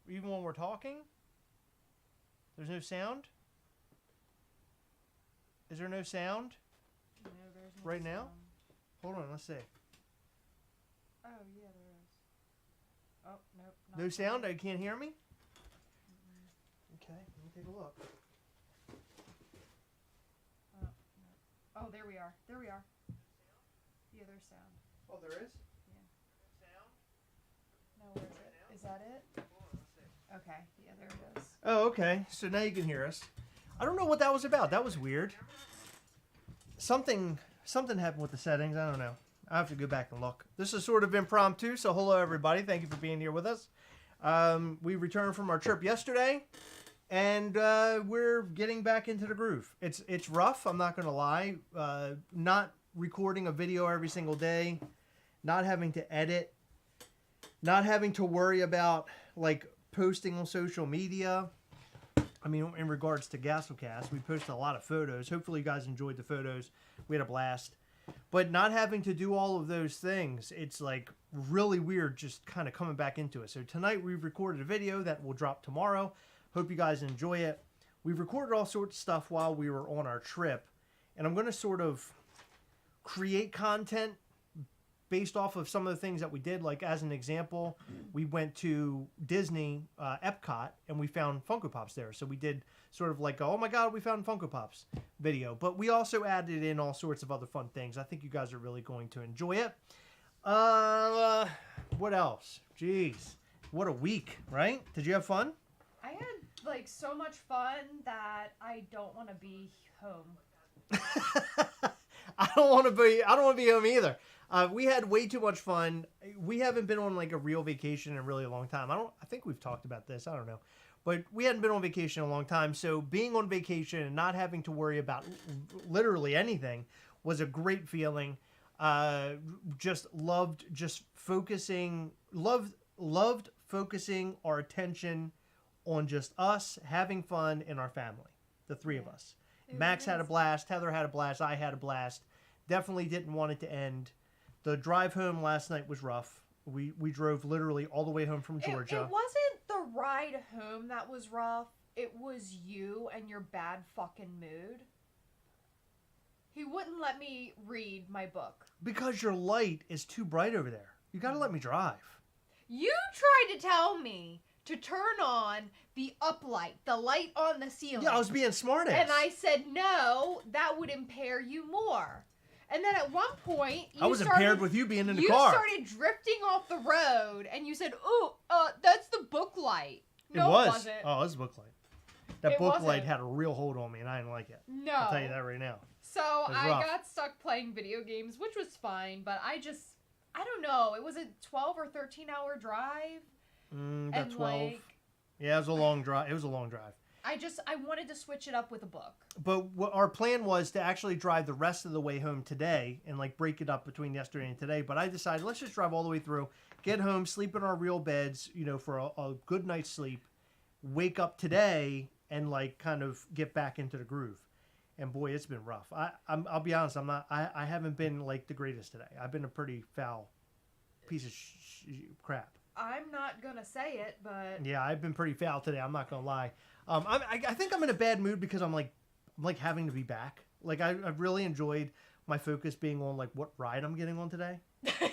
even when we're talking? There's no sound? Is there no sound? No, there's no right now? sound. Hold on, let's see. Oh, yeah, there is. Oh, nope. No sound? You can't hear me? Okay, let me take a look. Oh, no. Oh, there we are. There we are. Yeah, there's sound. Oh, there is? Yeah. Sound? No, where is it? Is that it? Okay, yeah, there it is. Oh, okay. So now you can hear us. I don't know what that was about. That was weird. Something happened with the settings. I don't know. I have to go back and look. This is sort of impromptu, so hello everybody. Thank you for being here with us. We returned from our trip yesterday, and we're getting back into the groove. It's rough, I'm not going to lie. Not recording a video every single day, not having to edit, not having to worry about like posting on social media. I mean, in regards to Gastlecast, we posted a lot of photos. Hopefully you guys enjoyed the photos. We had a blast. But not having to do all of those things, it's like really weird just kind of coming back into it. So tonight we've recorded a video that will drop tomorrow. Hope you guys enjoy it. We've recorded all sorts of stuff while we were on our trip. And I'm going to sort of create content based off of some of the things that we did. Like as an example, we went to Disney, Epcot, and we found Funko Pops there. So we did sort of like, oh my God, we found Funko Pops video. But we also added in all sorts of other fun things. I think you guys are really going to enjoy it. What else? Jeez, what a week, right? Did you have fun? I had like so much fun that I don't want to be home. I don't want to be home either. We had way too much fun. We haven't been on like a real vacation in a really long time. I think we've talked about this. I don't know. But we hadn't been on vacation in a long time. So being on vacation and not having to worry about literally anything was a great feeling. Just loved focusing our attention on just us having fun and our family, the three of us. Max had a blast. Heather had a blast. I had a blast. Definitely didn't want it to end. The drive home last night was rough. We drove literally all the way home from Georgia. It wasn't the ride home that was rough. It was you and your bad fucking mood. He wouldn't let me read my book. Because your light is too bright over there. You gotta let me drive. You tried to tell me to turn on the uplight, the light on the ceiling. Yeah, I was being smartass. And I said, no, that would impair you more. And then at one point, I was impaired with you being in the car. You started drifting off the road, and you said, "Ooh, that's the book light." No, it wasn't. Oh, it's the book light. That book light had a real hold on me, and I didn't like it. No. I'll tell you that right now. So I got stuck playing video games, which was fine, but I don't know. It was a 12 or 13-hour drive. About 12. Yeah, it was a long drive. I wanted to switch it up with a book. But what our plan was to actually drive the rest of the way home today and like break it up between yesterday and today. But I decided let's just drive all the way through, get home, sleep in our real beds, for a good night's sleep, wake up today and like kind of get back into the groove. And boy, it's been rough. I'll be honest, I haven't been like the greatest today. I've been a pretty foul piece of crap. I'm not gonna say it, but yeah, I've been pretty foul today. I'm not gonna lie. I think I'm in a bad mood because I'm like having to be back. Like I've really enjoyed my focus being on like what ride I'm getting on today.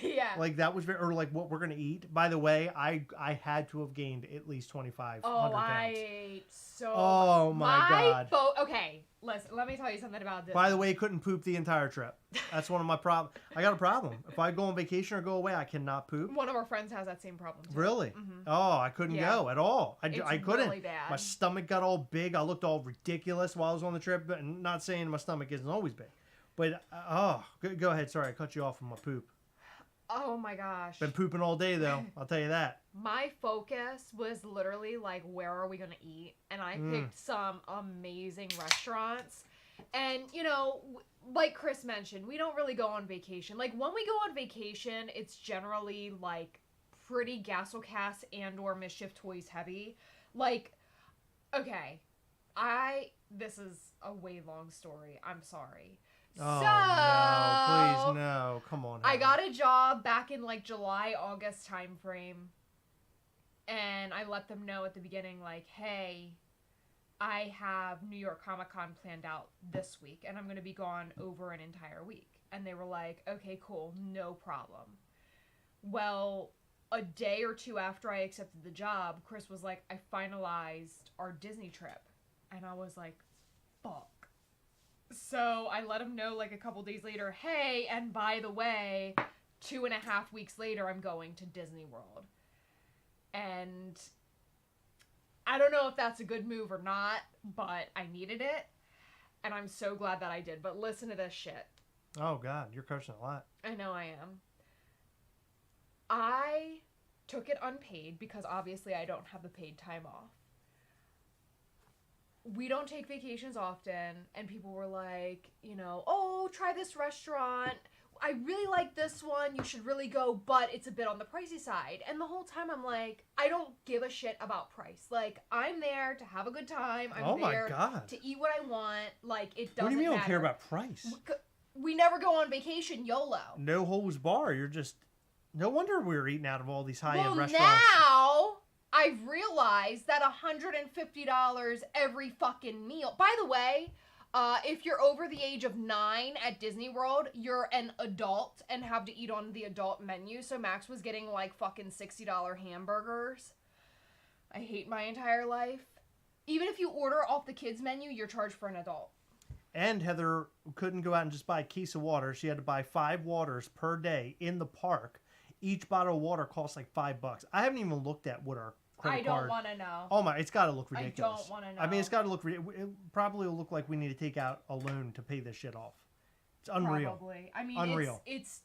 Yeah. Like that was or like what we're gonna eat. By the way, I had to have gained at least 2,500 pounds. I ate so. Oh my God. Okay, listen. Let me tell you something about this. By the way, couldn't poop the entire trip. That's one of my problems. I got a problem. If I go on vacation or go away, I cannot poop. One of our friends has that same problem too. Really? Mm-hmm. Oh, I couldn't go at all. I couldn't. Really bad. My stomach got all big. I looked all ridiculous while I was on the trip. But not saying my stomach isn't always big. But, go ahead. Sorry, I cut you off on my poop. Oh my gosh. Been pooping all day though, I'll tell you that. My focus was literally like, where are we going to eat? And I picked some amazing restaurants. And, like Chris mentioned, we don't really go on vacation. Like when we go on vacation, it's generally like pretty Gastlecast and or Mischief toys heavy. Like, okay, this is a way long story. I'm sorry. Oh, no, please, no. Come on. I got a job back in like July, August time frame. And I I let them know at the beginning, like, hey, I have New York Comic Con planned out this week, and I'm going to be gone over an entire week. And they were like, okay, cool, no problem. Well, a day or two after I accepted the job, Chris was like, I finalized our Disney trip. And I was like, fuck. So I let him know like a couple days later, hey, and by the way, 2.5 weeks later, I'm going to Disney World. And I don't know if that's a good move or not, but I needed it. And I'm so glad that I did. But listen to this shit. Oh, God, you're cursing a lot. I know I am. I took it unpaid because obviously I don't have the paid time off. We don't take vacations often, and people were like, you know, oh, try this restaurant. I really like this one. You should really go, but it's a bit on the pricey side. And the whole time I'm like, I don't give a shit about price. Like, I'm there to have a good time. I'm there to eat what I want. Like, it doesn't matter. What do you mean you don't care about price? We never go on vacation, YOLO. No holds bar. You're just... No wonder we're eating out of all these high-end restaurants. Now I've realized that $150 every fucking meal. By the way, if you're over the age of 9 at Disney World, you're an adult and have to eat on the adult menu. So Max was getting like fucking $60 hamburgers. I hate my entire life. Even if you order off the kids menu, you're charged for an adult. And Heather couldn't go out and just buy a case of water. She had to buy 5 waters per day in the park. Each bottle of water costs like $5. I haven't even looked at what our credit card... I don't want to know. Oh my, it's got to look ridiculous. I don't want to know. I mean, it's got to look... It probably will look like we need to take out a loan to pay this shit off. It's unreal. Probably. I mean, unreal. It's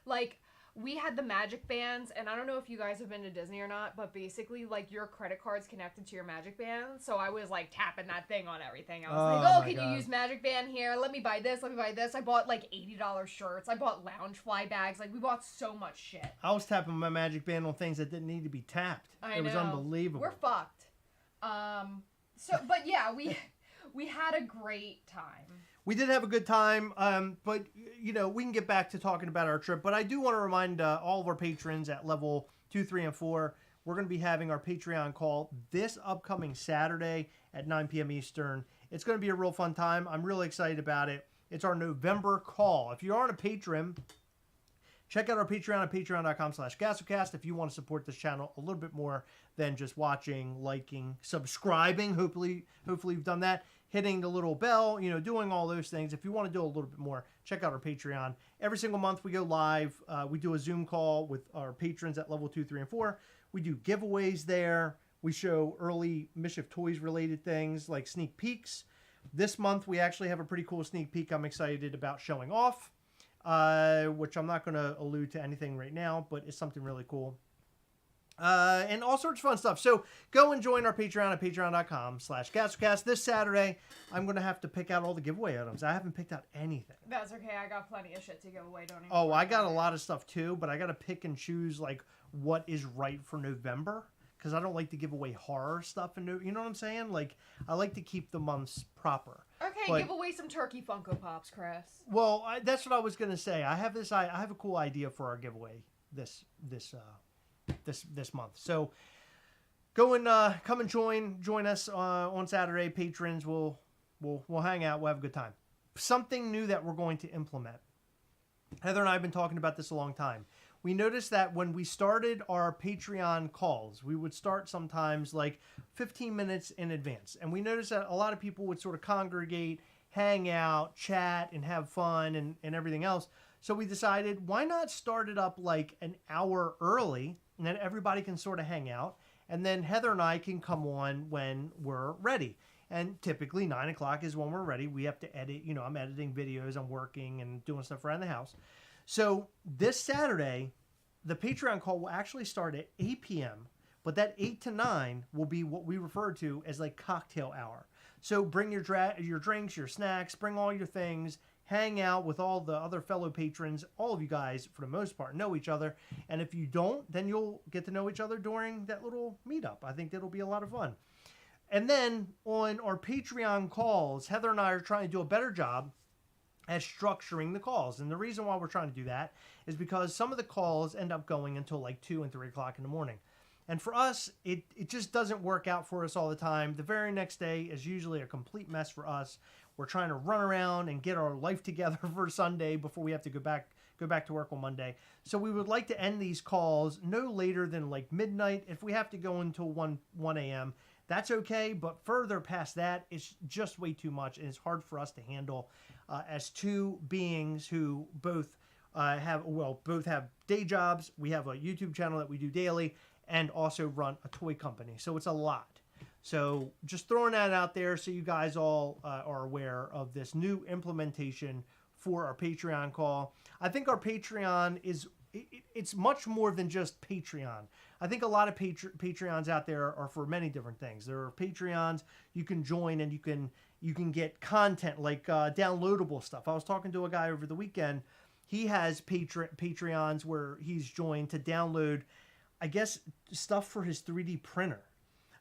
like... We had the magic bands, and I don't know if you guys have been to Disney or not, but basically, like, your credit card's connected to your magic band. So I was, like, tapping that thing on everything. I was like, oh, can you use magic band here? Let me buy this. Let me buy this. I bought, like, $80 shirts. I bought Loungefly bags. Like, we bought so much shit. I was tapping my magic band on things that didn't need to be tapped. It was unbelievable. We're fucked. But yeah, we had a great time. We did have a good time, but, you know, we can get back to talking about our trip. But I do want to remind all of our patrons at level 2, 3, and 4, we're going to be having our Patreon call this upcoming Saturday at 9 p.m. Eastern. It's going to be a real fun time. I'm really excited about it. It's our November call. If you aren't a patron, check out our Patreon at patreon.com/Gastlecast if you want to support this channel a little bit more than just watching, liking, subscribing. Hopefully you've done that. Hitting the little bell, you know, doing all those things. If you want to do a little bit more, check out our Patreon. Every single month we go live. We do a Zoom call with our patrons at level 2, 3, and 4. We do giveaways there. We show early Mischief toys related things like sneak peeks. This month we actually have a pretty cool sneak peek I'm excited about showing off, which I'm not going to allude to anything right now, but it's something really cool. And all sorts of fun stuff. So go and join our Patreon at patreon.com/Gastlecast. This Saturday, I'm going to have to pick out all the giveaway items. I haven't picked out anything. That's okay. I got plenty of shit to give away. Don't even Oh, I got a lot of stuff too, but I got to pick and choose like what is right for November because I don't like to give away horror stuff. And you know what I'm saying? Like, I like to keep the months proper. Okay, give away some turkey Funko Pops, Chris. Well, that's what I was going to say. I have a cool idea for our giveaway this month. So go and come and join us on Saturday. Patrons will hang out. We'll have a good time. Something new that we're going to implement. Heather and I have been talking about this a long time. We noticed that when we started our Patreon calls, we would start sometimes like 15 minutes in advance. And we noticed that a lot of people would sort of congregate, hang out, chat, and have fun and everything else. So we decided, why not start it up like an hour early, and then everybody can sort of hang out, and then Heather and I can come on when we're ready. And typically 9 o'clock is when we're ready. We have to edit, you know, I'm editing videos, I'm working and doing stuff around the house. So this Saturday, the Patreon call will actually start at 8 p.m., but that 8 to 9 will be what we refer to as like cocktail hour. So bring your drinks, your snacks, bring all your things, hang out with all the other fellow patrons. All of you guys, for the most part, know each other. And if you don't, then you'll get to know each other during that little meetup. I think that'll be a lot of fun. And then on our Patreon calls, Heather and I are trying to do a better job at structuring the calls. And the reason why we're trying to do that is because some of the calls end up going until like 2 and 3 o'clock in the morning. And for us, it just doesn't work out for us all the time. The very next day is usually a complete mess for us. We're trying to run around and get our life together for Sunday before we have to go back to work on Monday. So we would like to end these calls no later than like midnight. If we have to go until 1 a.m., that's okay. But further past that, it's just way too much. And it's hard for us to handle as two beings who both have day jobs. We have a YouTube channel that we do daily and also run a toy company. So it's a lot. So just throwing that out there so you guys all are aware of this new implementation for our Patreon call. I think our Patreon it's much more than just Patreon. I think a lot of Patreons out there are for many different things. There are Patreons you can join and you can get content like downloadable stuff. I was talking to a guy over the weekend. He has Patreons where he's joined to download, I guess, stuff for his 3D printer.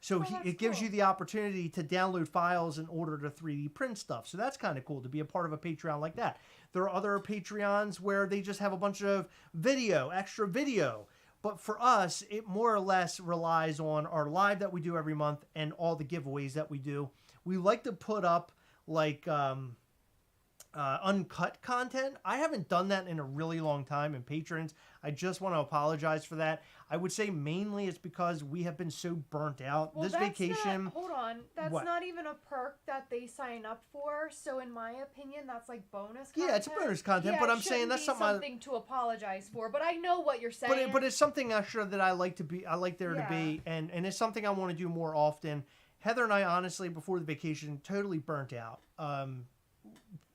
So it gives you the opportunity to download files in order to 3D print stuff. So that's kind of cool to be a part of a Patreon like that. There are other Patreons where they just have a bunch of extra video. But for us, it more or less relies on our live that we do every month and all the giveaways that we do. We like to put up like uncut content. I haven't done that in a really long time. And patrons, I just want to apologize for that. I would say mainly it's because we have been so burnt out. Well, this vacation. Hold on. That's what? not even a perk that they sign up for. So in my opinion, that's like bonus content. Yeah, it's bonus content, but I'm saying that's something to apologize for. But I know what you're saying. But it's something extra that I like there to be, and it's something I want to do more often. Heather and I, honestly, before the vacation, totally burnt out.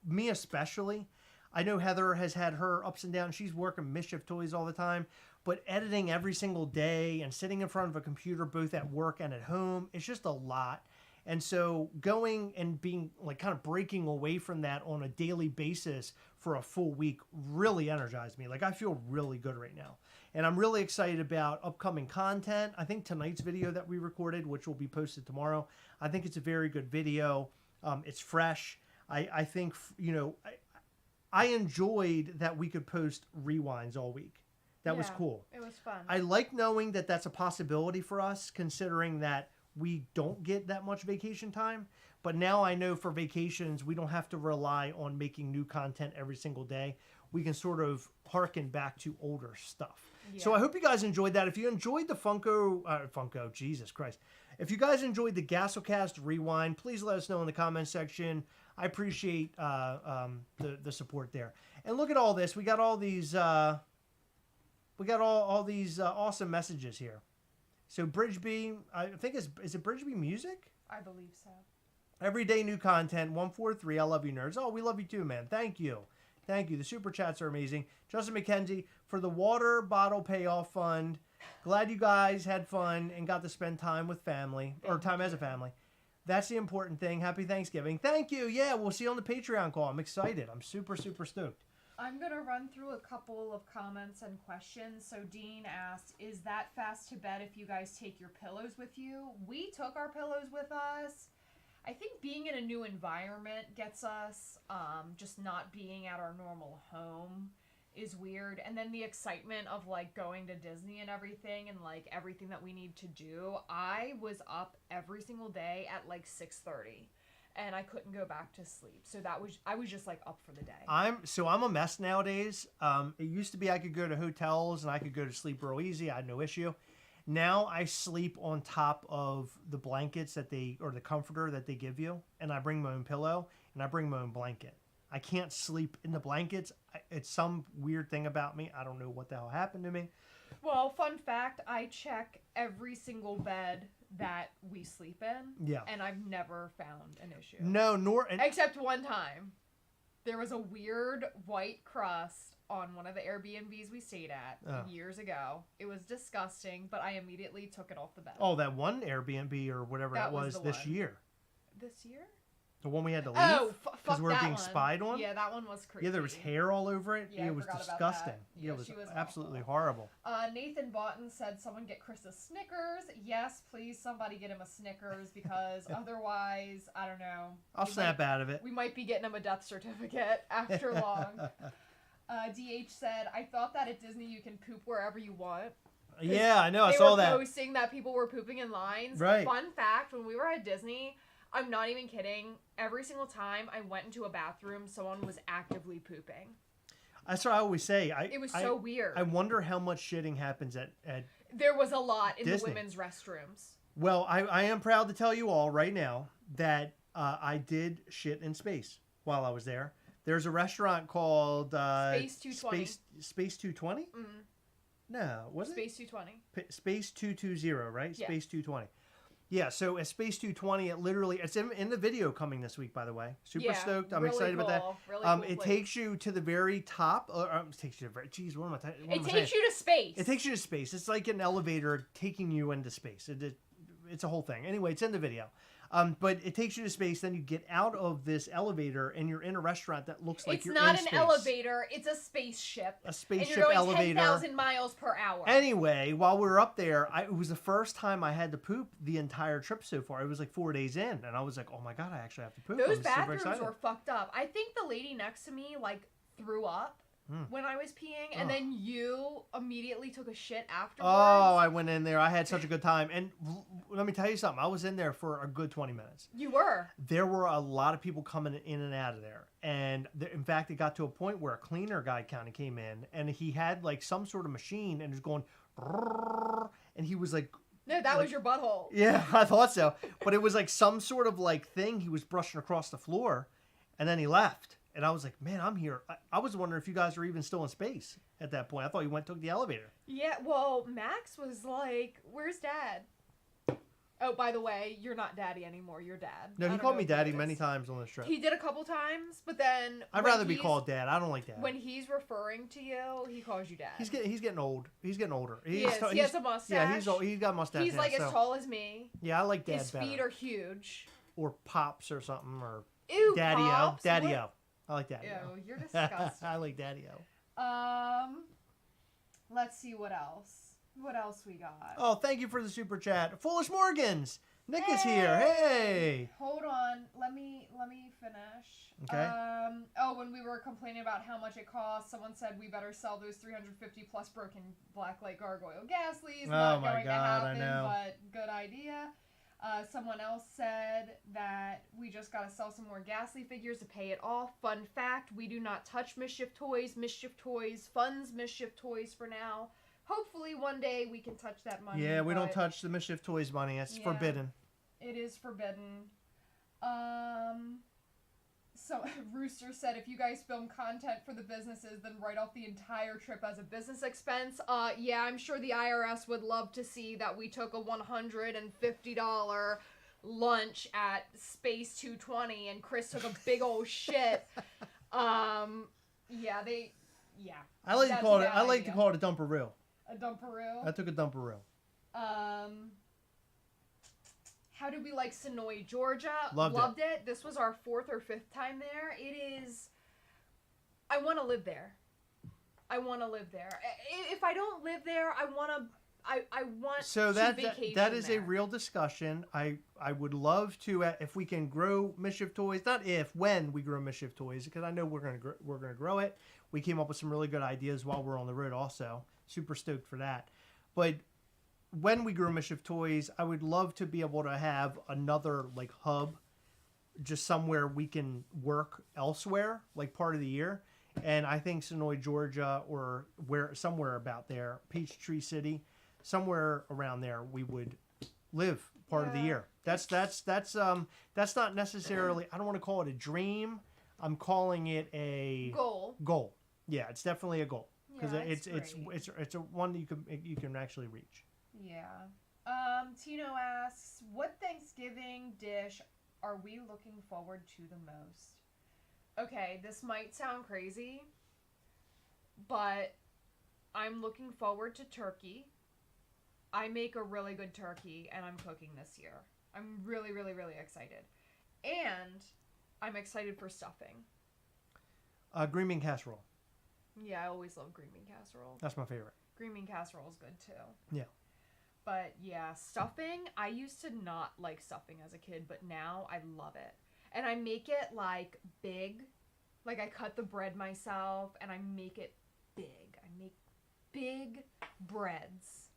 Me especially. I know Heather has had her ups and downs. She's working Mischief toys all the time, but editing every single day and sitting in front of a computer both at work and at home, it's just a lot. And so going and being like kind of breaking away from that on a daily basis for a full week really energized me. Like I feel really good right now. And I'm really excited about upcoming content. I think tonight's video that we recorded, which will be posted tomorrow, I think it's a very good video. It's fresh. I think, I enjoyed that we could post rewinds all week. That was cool. It was fun. I like knowing that that's a possibility for us, considering that we don't get that much vacation time. But now I know for vacations, we don't have to rely on making new content every single day. We can sort of harken back to older stuff. Yeah. So I hope you guys enjoyed that. If you enjoyed the Funko, Jesus Christ. If you guys enjoyed the Gastlecast Rewind, please let us know in the comment section. I appreciate the support there. And look at all this. We got all these awesome messages here. So Bridgeby, I think is it Bridgeby Music? I believe so. Everyday new content, 143. I love you, nerds. Oh, we love you too, man. Thank you. The super chats are amazing. Justin McKenzie, for the water bottle payoff fund. Glad you guys had fun and got to spend time with family, or time as a family. That's the important thing. Happy Thanksgiving. Thank you. Yeah, we'll see you on the Patreon call. I'm excited. I'm super, super stoked. I'm going to run through a couple of comments and questions. So Dean asked, is that fast to bed if you guys take your pillows with you? We took our pillows with us. I think being in a new environment gets us. Just not being at our normal home is weird. And then the excitement of like going to Disney and everything and like everything that we need to do. I was up every single day at like 6:30 and I couldn't go back to sleep. So I was just like up for the day. I'm a mess nowadays. It used to be I could go to hotels and I could go to sleep real easy. I had no issue. Now I sleep on top of the blankets or the comforter that they give you, and I bring my own pillow and I bring my own blanket. I can't sleep in the blankets. It's some weird thing about me. I don't know what the hell happened to me. Well, fun fact, I check every single bed that we sleep in. Yeah. And I've never found an issue. No, except one time. There was a weird white crust on one of the Airbnbs we stayed at years ago. It was disgusting, but I immediately took it off the bed. Oh, that one Airbnb or whatever that was this year. This year? The one we had to leave? Oh, because we were being spied on? Yeah, that one was creepy. Yeah, there was hair all over it. Yeah, it was disgusting. Yeah, it was absolutely horrible. Nathan Boughton said someone get Chris a Snickers. Yes, please, somebody get him a Snickers because otherwise, I don't know. I'll snap out of it. We might be getting him a death certificate after long. DH said, I thought that at Disney you can poop wherever you want. Yeah, I know. I They saw were that. posting that people were pooping in lines. Right. Fun fact, when we were at Disney, I'm not even kidding, every single time I went into a bathroom, someone was actively pooping. That's what I always say. It was so weird. I wonder how much shitting happens at There was a lot in Disney. the women's restrooms. Well, I am proud to tell you all right now that I did shit in space while I was there. There's a restaurant called Space 220. Space 220? Mm-hmm. No, was it? Space 220. Space 220, right? Yeah. Space 220. Yeah, so at Space 220, it's in the video coming this week, by the way. Super stoked. I'm really excited cool. about that. Really cool it place. takes you to the very top. It takes you to the very. Jeez, what am I? It takes you to space. It takes you to space. It's like an elevator taking you into space. It's a whole thing. Anyway, it's in the video. But it takes you to space. Then you get out of this elevator and you're in a restaurant that looks like you're in space. It's not an elevator. It's a spaceship. A spaceship and you're going elevator. 10,000 miles per hour. Anyway, while we were up there, it was the first time I had to poop the entire trip so far. It was like 4 days in, and I was like, "Oh my god, I actually have to poop." Those bathrooms were fucked up. I think the lady next to me like threw up when I was peeing, and then you immediately took a shit afterwards. Oh, I went in there. I had such a good time, and let me tell you something. I was in there for a good 20 minutes. You were. There were a lot of people coming in and out of there, and in fact, it got to a point where a cleaner guy kind of came in, and he had like some sort of machine, and was going, and he was like. No, that was your butthole. Yeah, I thought so. But it was like some sort of like thing he was brushing across the floor, and then he left. And I was like, man, I'm here. I was wondering if you guys were even still in space at that point. I thought you took the elevator. Yeah, well, Max was like, where's Dad? Oh, by the way, you're not Daddy anymore. You're Dad. No, he called me Daddy many times on this trip. He did a couple times, but then... I'd rather be called Dad. I don't like Dad. When he's referring to you, he calls you Dad. He's getting old. He's getting older. He has a mustache. Yeah, he's got a mustache. He's like as tall as me. Yeah, I like Dad His better. feet are huge. Or Pops or something. Or Ew, Daddy-O. Pops? Daddy-O. I like Daddy-O. Ew, you're disgusting. I like Daddy-O. Let's see what else. What else we got? Oh, thank you for the super chat. Foolish Morgans. Nick is here. Hey. Hold on. Let me finish. Okay. When we were complaining about how much it costs, someone said we better sell those 350 plus broken blacklight Gargoyle Gastlys. Not going to happen, I know. but good idea. Someone else said that we just got to sell some more Gastly figures to pay it off. Fun fact, we do not touch Mischief toys. Mischief toys funds Mischief toys for now. Hopefully one day we can touch that money. Yeah, we don't touch the Mischief toys money. It's forbidden. It is forbidden. So Rooster said, if you guys film content for the businesses, then write off the entire trip as a business expense. Yeah, I'm sure the IRS would love to see that we took a $150 lunch at Space 220 and Chris took a big old shit. I like to call it a dumperoo. A dumperoo? I took a dumperoo. How did we like Sonoy, Georgia? Loved it. This was our 4th or 5th time there. It is... I want to live there. If I don't live there, I want to vacation that is there. a real discussion. I would love to, if we can grow Mischief toys, not if, when we grow Mischief toys, because I know we're gonna grow it. We came up with some really good ideas while we're on the road also. Super stoked for that. But when we grow Mischief toys, I would love to be able to have another like hub, just somewhere we can work elsewhere, like part of the year. And I think Sonoy, Georgia, or somewhere about there, Peachtree City, somewhere around there, we would live part of the year. That's not necessarily. I don't want to call it a dream. I'm calling it a goal. Yeah, it's definitely a goal because it's a one that you can actually reach. Yeah. Tino asks, what Thanksgiving dish are we looking forward to the most? Okay, this might sound crazy, but I'm looking forward to turkey. I make a really good turkey, and I'm cooking this year. I'm really, really, really excited. And I'm excited for stuffing. Green bean casserole. Yeah, I always love green bean casserole. That's my favorite. Green bean casserole is good, too. Yeah. But, yeah, stuffing, I used to not like stuffing as a kid, but now I love it. And I make it, like, big. Like, I cut the bread myself, and I make it big. I make big breads.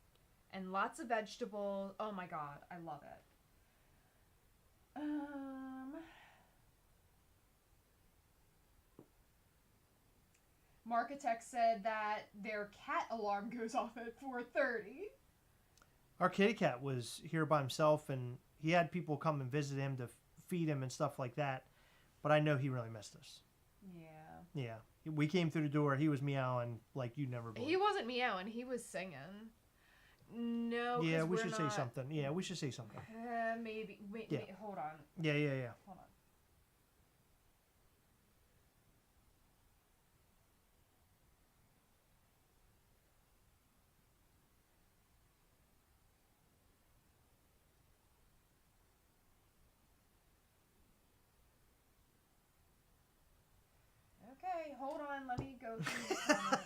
and lots of vegetables. Oh my god, I love it. Markitect said that their cat alarm goes off at 4:30. Our kitty cat was here by himself, and he had people come and visit him to feed him and stuff like that. But I know he really missed us. Yeah. Yeah. We came through the door. He was meowing like you'd never believe. He wasn't meowing. He was singing. No. Yeah, we should not... say something. Yeah, we should say something. Maybe. Wait, yeah. wait, hold on. Yeah. Hold on. Okay, hold on. Let me go through the comments.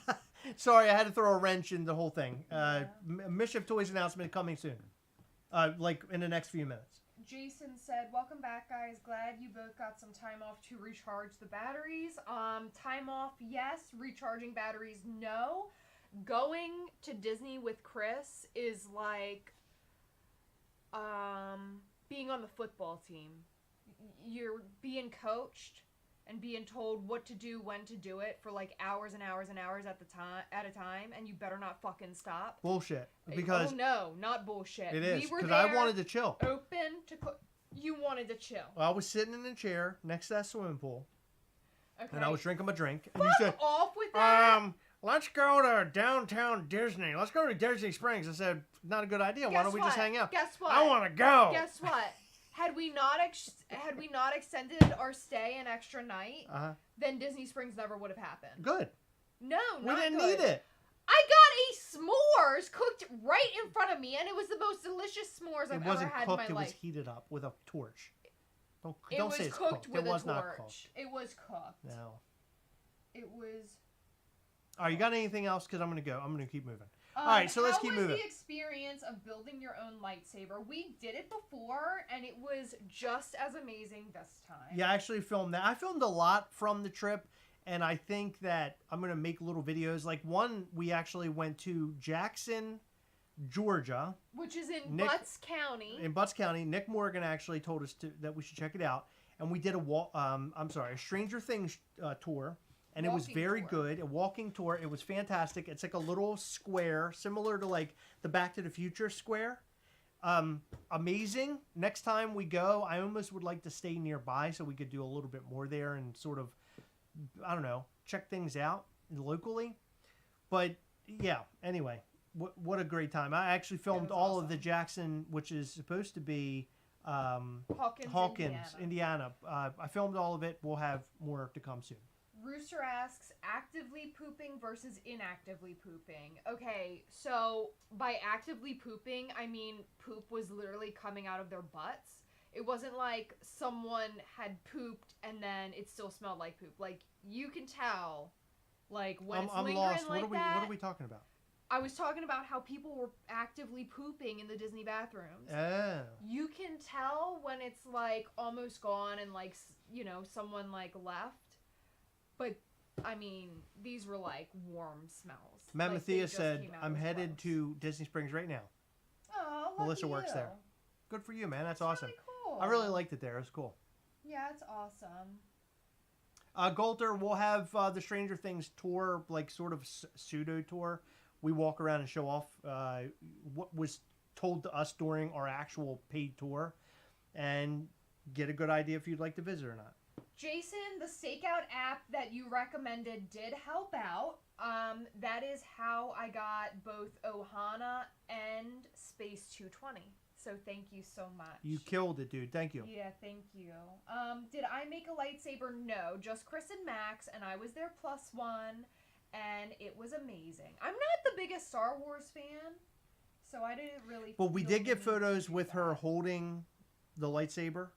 Sorry, I had to throw a wrench in the whole thing. Mischief Toys announcement coming soon. Like in the next few minutes. Jason said, "Welcome back, guys. Glad you both got some time off to recharge the batteries. Time off, yes. Recharging batteries, no. Going to Disney with Chris is like being on the football team. You're being coached and being told what to do, when to do it for like hours and hours and hours at a time, and you better not fucking stop." Bullshit. Because oh no, not bullshit. it is, we were because there, I wanted to chill. open to you wanted to chill. I was sitting in a chair next to that swimming pool, Okay. and I was drinking my drink, and Fuck you said, off with that. let's go to downtown Disney. Let's go to Disney Springs. I said, not a good idea. Why don't we just hang out? Guess what? I want to go. Guess what? Had we not extended our stay an extra night, then Disney Springs never would have happened. Good. No, We not didn't good. need it. I got a s'mores cooked right in front of me, and it was the most delicious s'mores I've ever had in my It life. was heated up with a torch. It Don't was say it's cooked cooked. with It was a not torch. cooked. It was cooked. No. It was. All right, you got anything else? Because I'm going to go. I'm going to keep moving. All right, so let's keep moving. How was the experience of building your own lightsaber? We did it before, and it was just as amazing this time. Yeah, I actually filmed that. I filmed a lot from the trip, and I think that I'm going to make little videos. Like one, we actually went to Jackson, Georgia. Which is in Butts County. In Butts County. Nick Morgan actually told us that we should check it out. And we did a Stranger Things tour. And it was very good. A walking tour. It was fantastic. It's like a little square, similar to like the Back to the Future square. Amazing. Next time we go, I almost would like to stay nearby so we could do a little bit more there and sort of, I don't know, check things out locally. But yeah, anyway, what a great time. I actually filmed all of the Jackson, which is supposed to be Hawkins, Indiana. I filmed all of it. We'll have more to come soon. Rooster asks, actively pooping versus inactively pooping. Okay, so by actively pooping, I mean poop was literally coming out of their butts. It wasn't like someone had pooped and then it still smelled like poop. Like, you can tell, like, when it's lingering lost. like What are we talking about? I was talking about how people were actively pooping in the Disney bathrooms. Oh. You can tell when it's, like, almost gone and, like, you know, someone, like, left. But, I mean, these were, like, warm smells. Mamathea like, said, I'm headed to Disney Springs right now. Oh, Melissa works there. Good for you, man. That's awesome. Really cool. I really liked it there. It was cool. Yeah, it's awesome. Golter, we'll have the Stranger Things tour, like sort of pseudo tour. We walk around and show off what was told to us during our actual paid tour and get a good idea if you'd like to visit or not. Jason, the Stakeout app that you recommended did help out. That is how I got both Ohana and Space 220. So thank you so much. You killed it, dude. Thank you. Yeah, thank you. Did I make a lightsaber? No, just Chris and Max, and I was their +1, and it was amazing. I'm not the biggest Star Wars fan, so I didn't really. But we did get photos with her holding the lightsaber,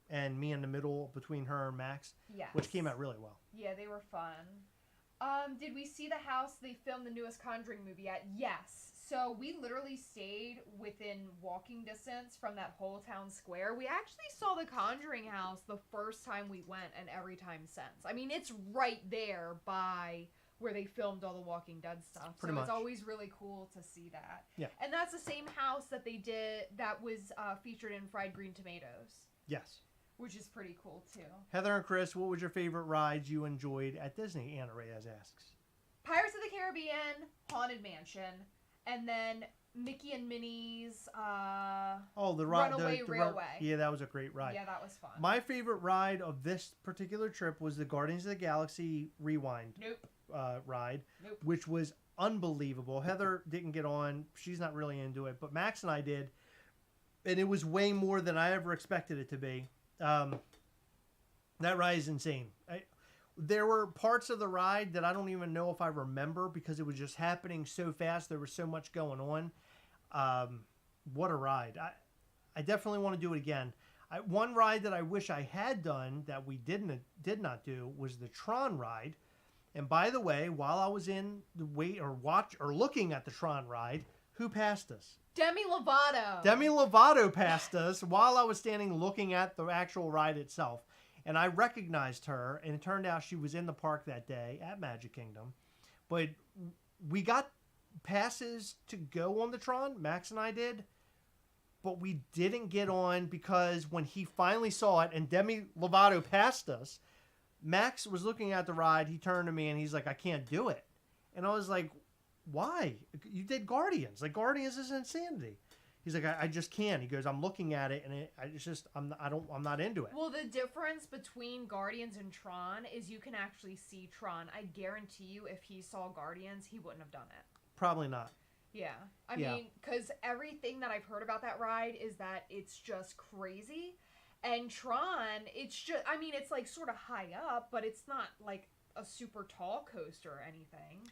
and me in the middle between her and Max, yes, which came out really well. Yeah, they were fun. Did we see the house they filmed the newest Conjuring movie at? Yes. So we literally stayed within walking distance from that whole town square. We actually saw the Conjuring house the first time we went and every time since. I mean, it's right there by where they filmed all the Walking Dead stuff. Pretty so much. It's always really cool to see that. Yeah. And that's the same house that they did that was featured in Fried Green Tomatoes. Yes. Which is pretty cool too. Heather and Chris, what was your favorite rides you enjoyed at Disney? Anna Reyes asks. Pirates of the Caribbean, Haunted Mansion, and then Mickey and Minnie's the Runaway Railway. Yeah, that was a great ride. Yeah, that was fun. My favorite ride of this particular trip was the Guardians of the Galaxy Rewind ride, which was unbelievable. Heather didn't get on. She's not really into it, but Max and I did, and it was way more than I ever expected it to be. That ride is insane. There were parts of the ride that I don't even know if I remember because it was just happening so fast. There was so much going on. What a ride. I definitely want to do it again. One ride that I wish I had done that we did not do was the Tron ride. And by the way, while I was in the looking at the Tron ride, who passed us? Demi Lovato. Demi Lovato passed us while I was standing looking at the actual ride itself. And I recognized her, and it turned out she was in the park that day at Magic Kingdom. But we got passes to go on the Tron, Max and I did, but we didn't get on because when he finally saw it and Demi Lovato passed us, Max was looking at the ride, he turned to me and he's like, I can't do it. And I was like, why? You did Guardians. Like, Guardians is insanity. He's like, I just can't. He goes, I'm looking at it, and I'm not into it. Well, the difference between Guardians and Tron is you can actually see Tron. I guarantee you, if he saw Guardians, he wouldn't have done it. Probably not. Yeah. I mean, because everything that I've heard about that ride is that it's just crazy. And Tron, it's just, I mean, it's like sort of high up, but it's not like a super tall coaster or anything.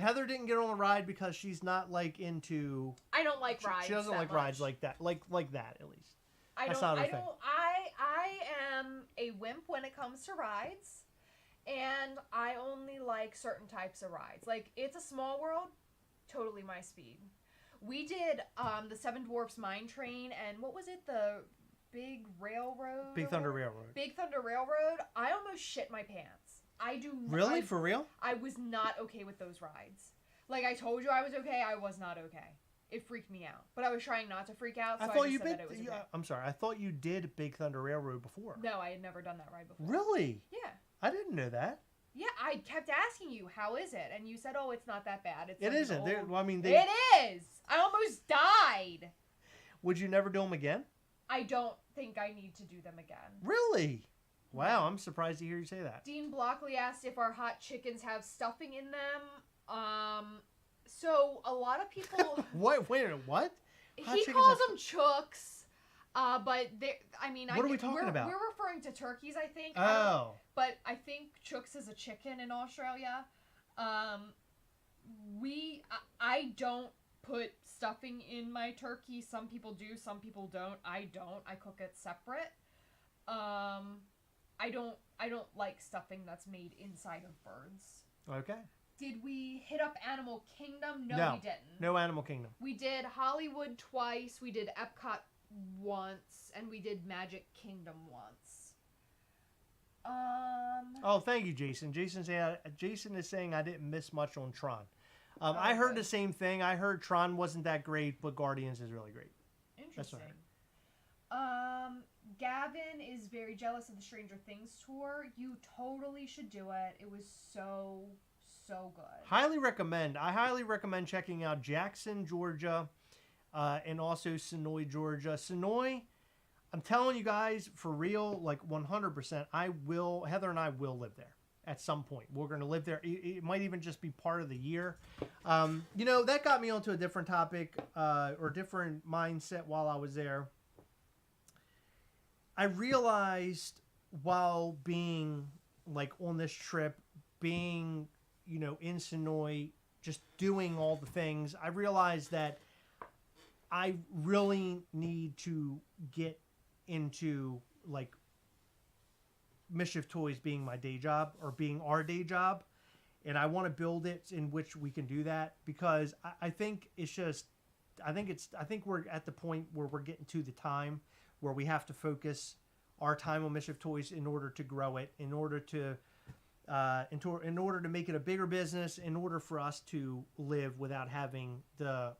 Heather didn't get on the ride because she's not like into. I don't like rides. She doesn't like much. rides like that, like that at least. I am a wimp when it comes to rides, and I only like certain types of rides. Like, It's a Small World, totally my speed. We did the Seven Dwarfs Mine Train, and what was it? The Big Railroad. Big Thunder Railroad. Big Thunder Railroad. I almost shit my pants. Really? For real? I was not okay with those rides. Like, I told you I was okay, I was not okay. It freaked me out. But I was trying not to freak out, so I just said that it was okay. I'm sorry. I thought you did Big Thunder Railroad before. No, I had never done that ride before. Really? Yeah. I didn't know that. Yeah, I kept asking you, how is it? And you said, oh, it's not that bad. It isn't. It is! I almost died! Would you never do them again? I don't think I need to do them again. Really? Wow, I'm surprised to hear you say that. Dean Blockley asked if our hot chickens have stuffing in them. So a lot of people... What? Wait a minute, what? He calls them chooks. But what are we talking about? We're referring to turkeys, I think. Oh. But I think chooks is a chicken in Australia. I don't put stuffing in my turkey. Some people do, some people don't. I don't. I cook it separate. I don't like stuffing that's made inside of birds. Okay. Did we hit up Animal Kingdom? No, we didn't. No Animal Kingdom. We did Hollywood twice, we did Epcot once, and we did Magic Kingdom once. Oh, thank you, Jason. Jason is saying I didn't miss much on Tron. I heard the same thing. I heard Tron wasn't that great, but Guardians is really great. Interesting. That's what I heard. Gavin is very jealous of the Stranger Things tour. You totally should do it. It was so good. Highly recommend. I highly recommend checking out Jackson, Georgia, and also Sonoy, Georgia. Sonoy, I'm telling you guys, for real, like 100%, Heather and I will live there at some point. We're going to live there. It might even just be part of the year. That got me onto a different topic or different mindset while I was there. I realized while being like on this trip, being, in Sonoy, just doing all the things, I realized that I really need to get into like Mischief Toys being my day job or being our day job. And I want to build it in which we can do that because I think we're at the point where we're getting to the time where we have to focus our time on Mischief Toys in order to grow it, in order to in order to make it a bigger business, in order for us to live without having the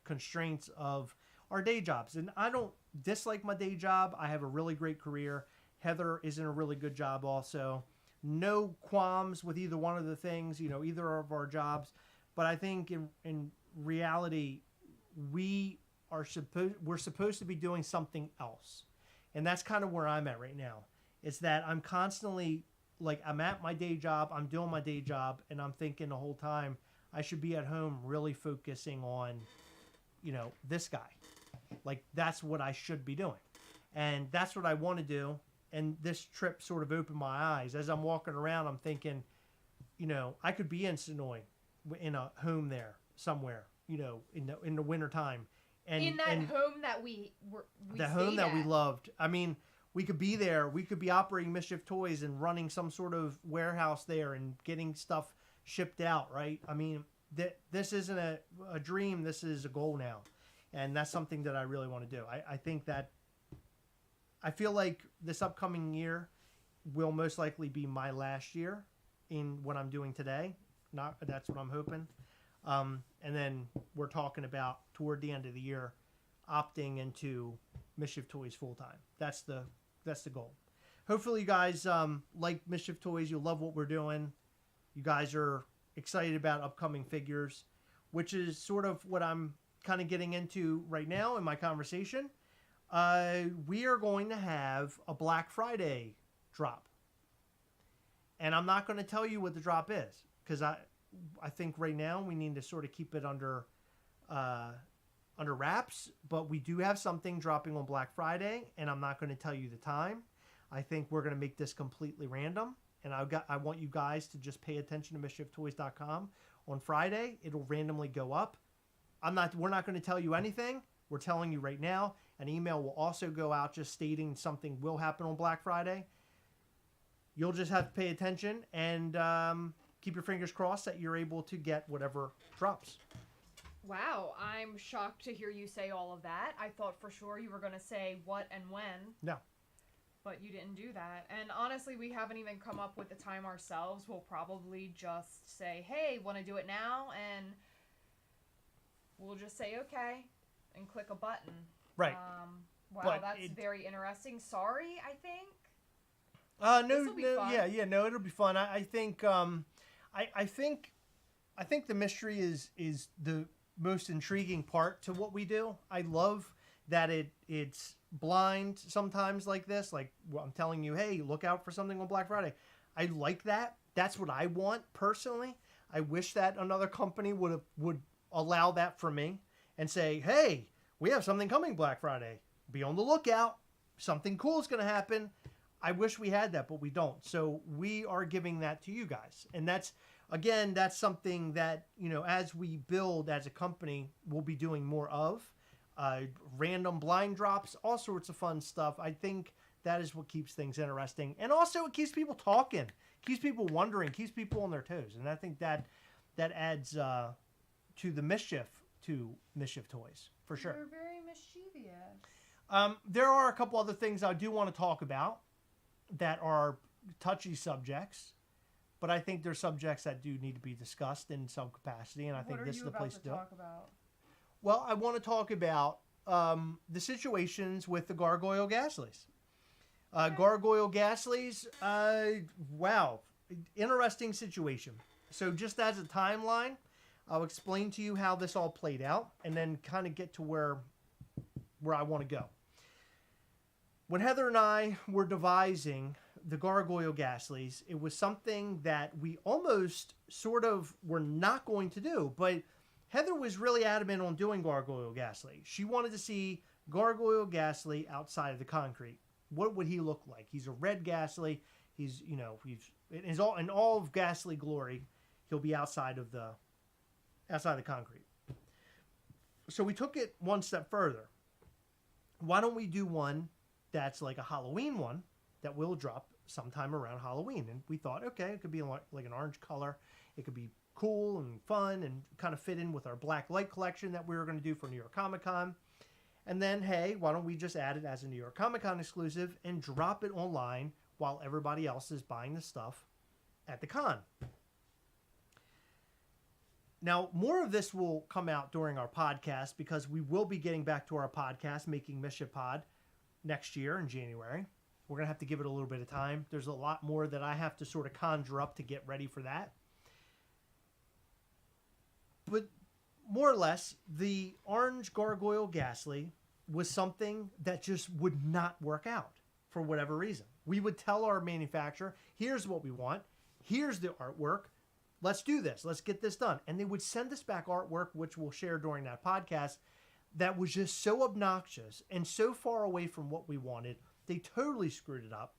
constraints of our day jobs. And I don't dislike my day job. I have a really great career. Heather is in a really good job also. No qualms with either one of the things, either of our jobs. But I think in reality, we're supposed to be doing something else. And that's kind of where I'm at right now. It's that I'm constantly, like, I'm at my day job, I'm doing my day job, and I'm thinking the whole time I should be at home really focusing on, this guy. Like, that's what I should be doing. And that's what I want to do. And this trip sort of opened my eyes. As I'm walking around, I'm thinking, I could be in Sonoy in a home there somewhere, in the winter time. And in that home that we home that we at. loved. I mean, we could be there. We could be operating Mischief Toys and running some sort of warehouse there and getting stuff shipped out, right? I mean, this isn't a dream. This is a goal now. And that's something that I really want to do. I think that I feel like this upcoming year will most likely be my last year in what I'm doing today. That's what I'm hoping. And then we're talking about toward the end of the year opting into Mischief Toys full time. That's the goal. Hopefully you guys like Mischief Toys. You'll love what we're doing. You guys are excited about upcoming figures, which is sort of what I'm kind of getting into right now in my conversation. We are going to have a Black Friday drop. And I'm not going to tell you what the drop is because I think right now we need to sort of keep it under wraps, but we do have something dropping on Black Friday, and I'm not going to tell you the time. I think we're going to make this completely random, and I want you guys to just pay attention to mischieftoys.com. On Friday, it'll randomly go up. We're not going to tell you anything. We're telling you right now. An email will also go out just stating something will happen on Black Friday. You'll just have to pay attention and keep your fingers crossed that you're able to get whatever drops. Wow, I'm shocked to hear you say all of that. I thought for sure you were going to say what and when. No. But you didn't do that. And honestly, we haven't even come up with the time ourselves. We'll probably just say, hey, want to do it now? And we'll just say, okay, and click a button. Right. Wow, but that's very interesting. Sorry, I think. No, it'll be fun. I think the mystery is the most intriguing part to what we do. I love that it's blind sometimes like this. Like I'm telling you, hey, look out for something on Black Friday. I like that. That's what I want personally. I wish that another company would allow that for me and say, hey, we have something coming Black Friday. Be on the lookout. Something cool is going to happen. I wish we had that, but we don't. So we are giving that to you guys. And that's something that, as we build as a company, we'll be doing more of. Random blind drops, all sorts of fun stuff. I think that is what keeps things interesting. And also it keeps people talking, keeps people wondering, keeps people on their toes. And I think that adds to the mischief to Mischief Toys, for sure. You're very mischievous. There are a couple other things I do want to talk about that are touchy subjects, but I think they're subjects that do need to be discussed in some capacity, and I think this is the place to do it. What are you about to talk about? Well, I want to talk about the situations with the Gargoyle Gastlys. Gargoyle Gastlys, wow, interesting situation. So just as a timeline, I'll explain to you how this all played out, and then kind of get to where I want to go. When Heather and I were devising the Gargoyle Gastlys, it was something that we almost sort of were not going to do, but Heather was really adamant on doing Gargoyle Gastly. She wanted to see Gargoyle Gastly outside of the concrete. What would he look like? He's a red Gastly. He's in all of Gastly glory. He'll be outside of the concrete. So we took it one step further. Why don't we do one that's like a Halloween one that will drop sometime around Halloween? And we thought, okay, it could be like an orange color. It could be cool and fun and kind of fit in with our Black Light collection that we were going to do for New York Comic Con. And then, hey, why don't we just add it as a New York Comic Con exclusive and drop it online while everybody else is buying the stuff at the con. Now, more of this will come out during our podcast because we will be getting back to our podcast, Making Mischief Pod, next year in January. We're going to have to give it a little bit of time. There's a lot more that I have to sort of conjure up to get ready for that. But more or less, the orange Gargoyle Gastly was something that just would not work out for whatever reason. We would tell our manufacturer, here's what we want. Here's the artwork. Let's do this. Let's get this done. And they would send us back artwork, which we'll share during that podcast, that was just so obnoxious and so far away from what we wanted. They totally screwed it up.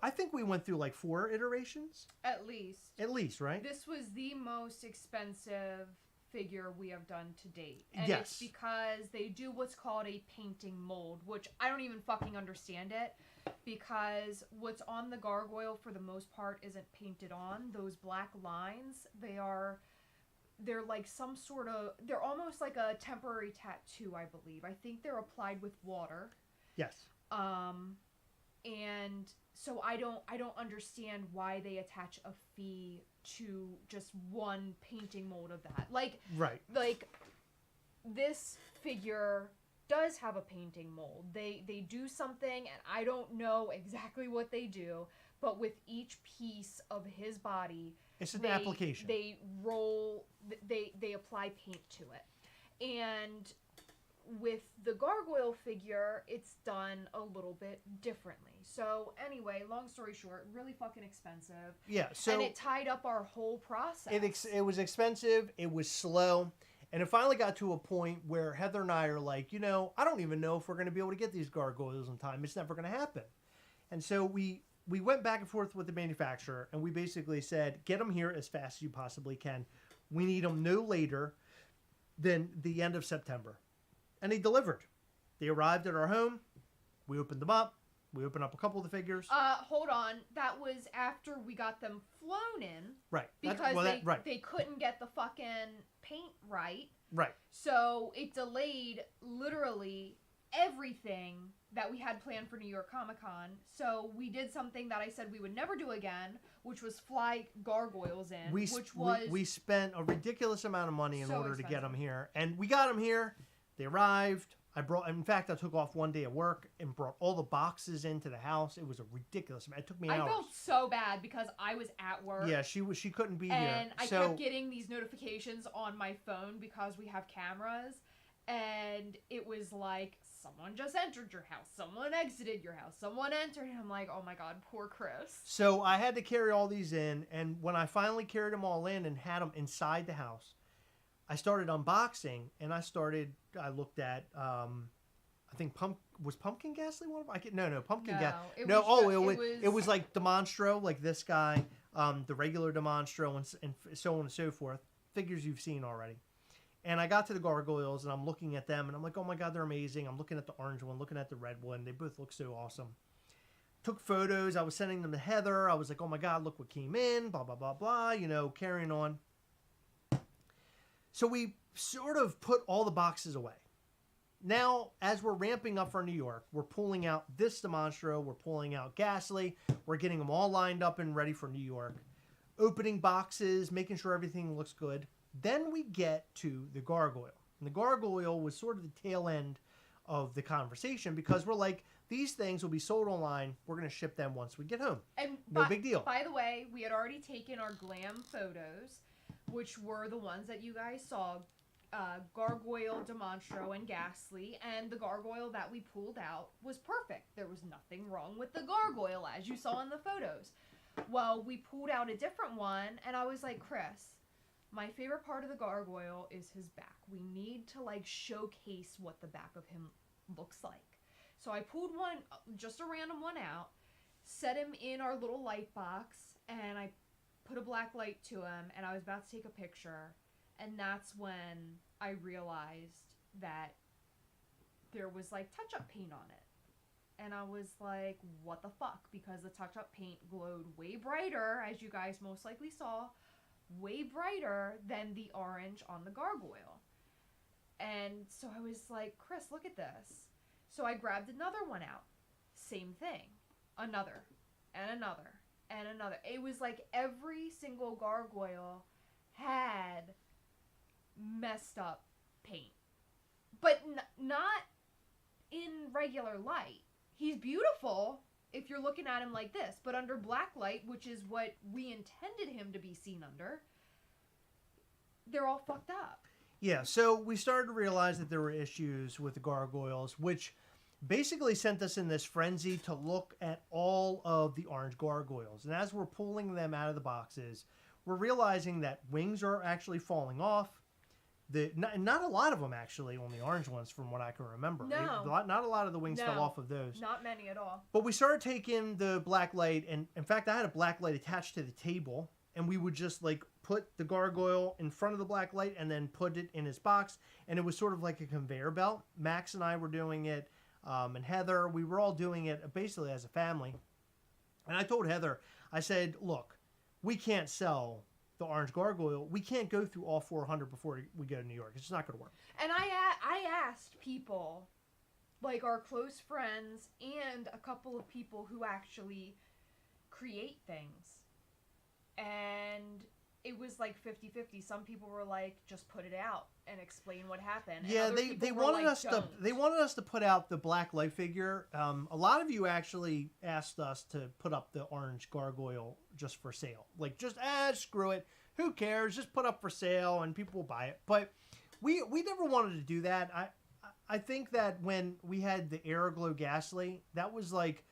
I think we went through like 4 iterations. At least. At least, right? This was the most expensive figure we have done to date. And yes. It's because they do what's called a painting mold, which I don't even fucking understand it, because what's on the gargoyle for the most part isn't painted on. Those black lines, they're like some sort of, they're almost like a temporary tattoo, I believe. I think they're applied with water. Yes. And so I don't understand why they attach a fee to just one painting mold of that. Like, right. Like, this figure does have a painting mold. They do something, and I don't know exactly what they do, but with each piece of his body, it's an application. They apply paint to it. And with the gargoyle figure, it's done a little bit differently. So anyway, long story short, really fucking expensive. Yeah, so and it tied up our whole process. It was expensive. It was slow. And it finally got to a point where Heather and I are like, I don't even know if we're going to be able to get these gargoyles in time. It's never going to happen. And so we went back and forth with the manufacturer, and we basically said, get them here as fast as you possibly can. We need them no later than the end of September. And they delivered. They arrived at our home. We opened them up. We opened up a couple of the figures. Hold on. That was after we got them flown in. Right. Because they couldn't get the fucking paint right. Right. So it delayed literally everything that we had planned for New York Comic Con. So we did something that I said we would never do again, which was fly gargoyles in. We spent a ridiculous amount of money in order to get them here. And we got them here. They arrived. In fact, I took off one day at work and brought all the boxes into the house. It was a ridiculous amount. It took me hours. I felt so bad because I was at work. Yeah, she couldn't be here. And I kept getting these notifications on my phone because we have cameras. And it was like, someone just entered your house. Someone exited your house. Someone entered. And I'm like, oh my God, poor Chris. So I had to carry all these in. And when I finally carried them all in and had them inside the house, I started unboxing, and I looked at, I think was Pumpkin Gastly one of them? No, Pumpkin Gastly. It was like Demonstro, like this guy, the regular Demonstro, and so on and so forth. Figures you've seen already. And I got to the gargoyles, and I'm looking at them, and I'm like, oh my God, they're amazing. I'm looking at the orange one, looking at the red one. They both look so awesome. Took photos. I was sending them to Heather. I was like, oh my God, look what came in, blah, blah, blah, blah, carrying on. So we sort of put all the boxes away. Now, as we're ramping up for New York, we're pulling out this Demonstro, we're pulling out Gastly, we're getting them all lined up and ready for New York. Opening boxes, making sure everything looks good. Then we get to the gargoyle. And the gargoyle was sort of the tail end of the conversation because we're like, these things will be sold online. We're going to ship them once we get home. And no big deal. By the way, we had already taken our glam photos, which were the ones that you guys saw, Gargoyle, Demonstro, and Gastly, and the gargoyle that we pulled out was perfect. There was nothing wrong with the gargoyle, as you saw in the photos. Well, we pulled out a different one, and I was like, Chris, my favorite part of the gargoyle is his back. We need to, showcase what the back of him looks like. So I pulled one, just a random one out, set him in our little light box, and I put a black light to him, and I was about to take a picture, and that's when I realized that there was touch-up paint on it. And I was like, what the fuck? Because the touch-up paint glowed way brighter, as you guys most likely saw, way brighter than the orange on the gargoyle. And so I was like, Chris, look at this. So I grabbed another one out. Same thing. Another. And another. and another. It was like every single gargoyle had messed up paint. But not in regular light. He's beautiful if you're looking at him like this, but under black light, which is what we intended him to be seen under, they're all fucked up. Yeah, so we started to realize that there were issues with the gargoyles, which basically sent us in this frenzy to look at all of the orange gargoyles. And as we're pulling them out of the boxes, we're realizing that wings are actually falling off. Not a lot of them actually on the orange ones from what I can remember. No. Not a lot of the wings fell off of those. Not many at all. But we started taking the black light, and in fact I had a black light attached to the table, and we would just like put the gargoyle in front of the black light and then put it in his box, and it was sort of like a conveyor belt. Max and I were doing it, and Heather, we were all doing it basically as a family. And I told Heather, I said, look, we can't sell the orange gargoyle. We can't go through all 400 before we go to New York. It's just not going to work. And I asked people, like our close friends and a couple of people who actually create things. And it was like 50-50. Some people were like, just put it out and explain what happened. Yeah, they wanted us to put out the black light figure. A lot of you actually asked us to put up the orange gargoyle just for sale. Like, just screw it. Who cares? Just put up for sale and people will buy it. But we never wanted to do that. I think that when we had the Gargoyle Gastly, that was like,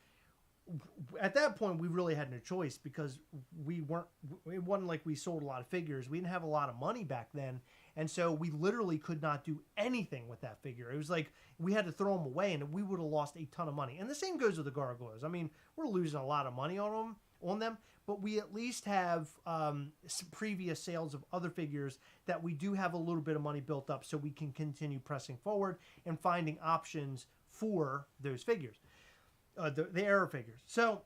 at that point we really had no choice, because it wasn't like we sold a lot of figures. We didn't have a lot of money back then, and so we literally could not do anything with that figure. It was like we had to throw them away, and we would have lost a ton of money. And the same goes with the gargoyles. I mean, we're losing a lot of money on them, but we at least have some previous sales of other figures that we do have a little bit of money built up, so we can continue pressing forward and finding options for those figures. The error figures. So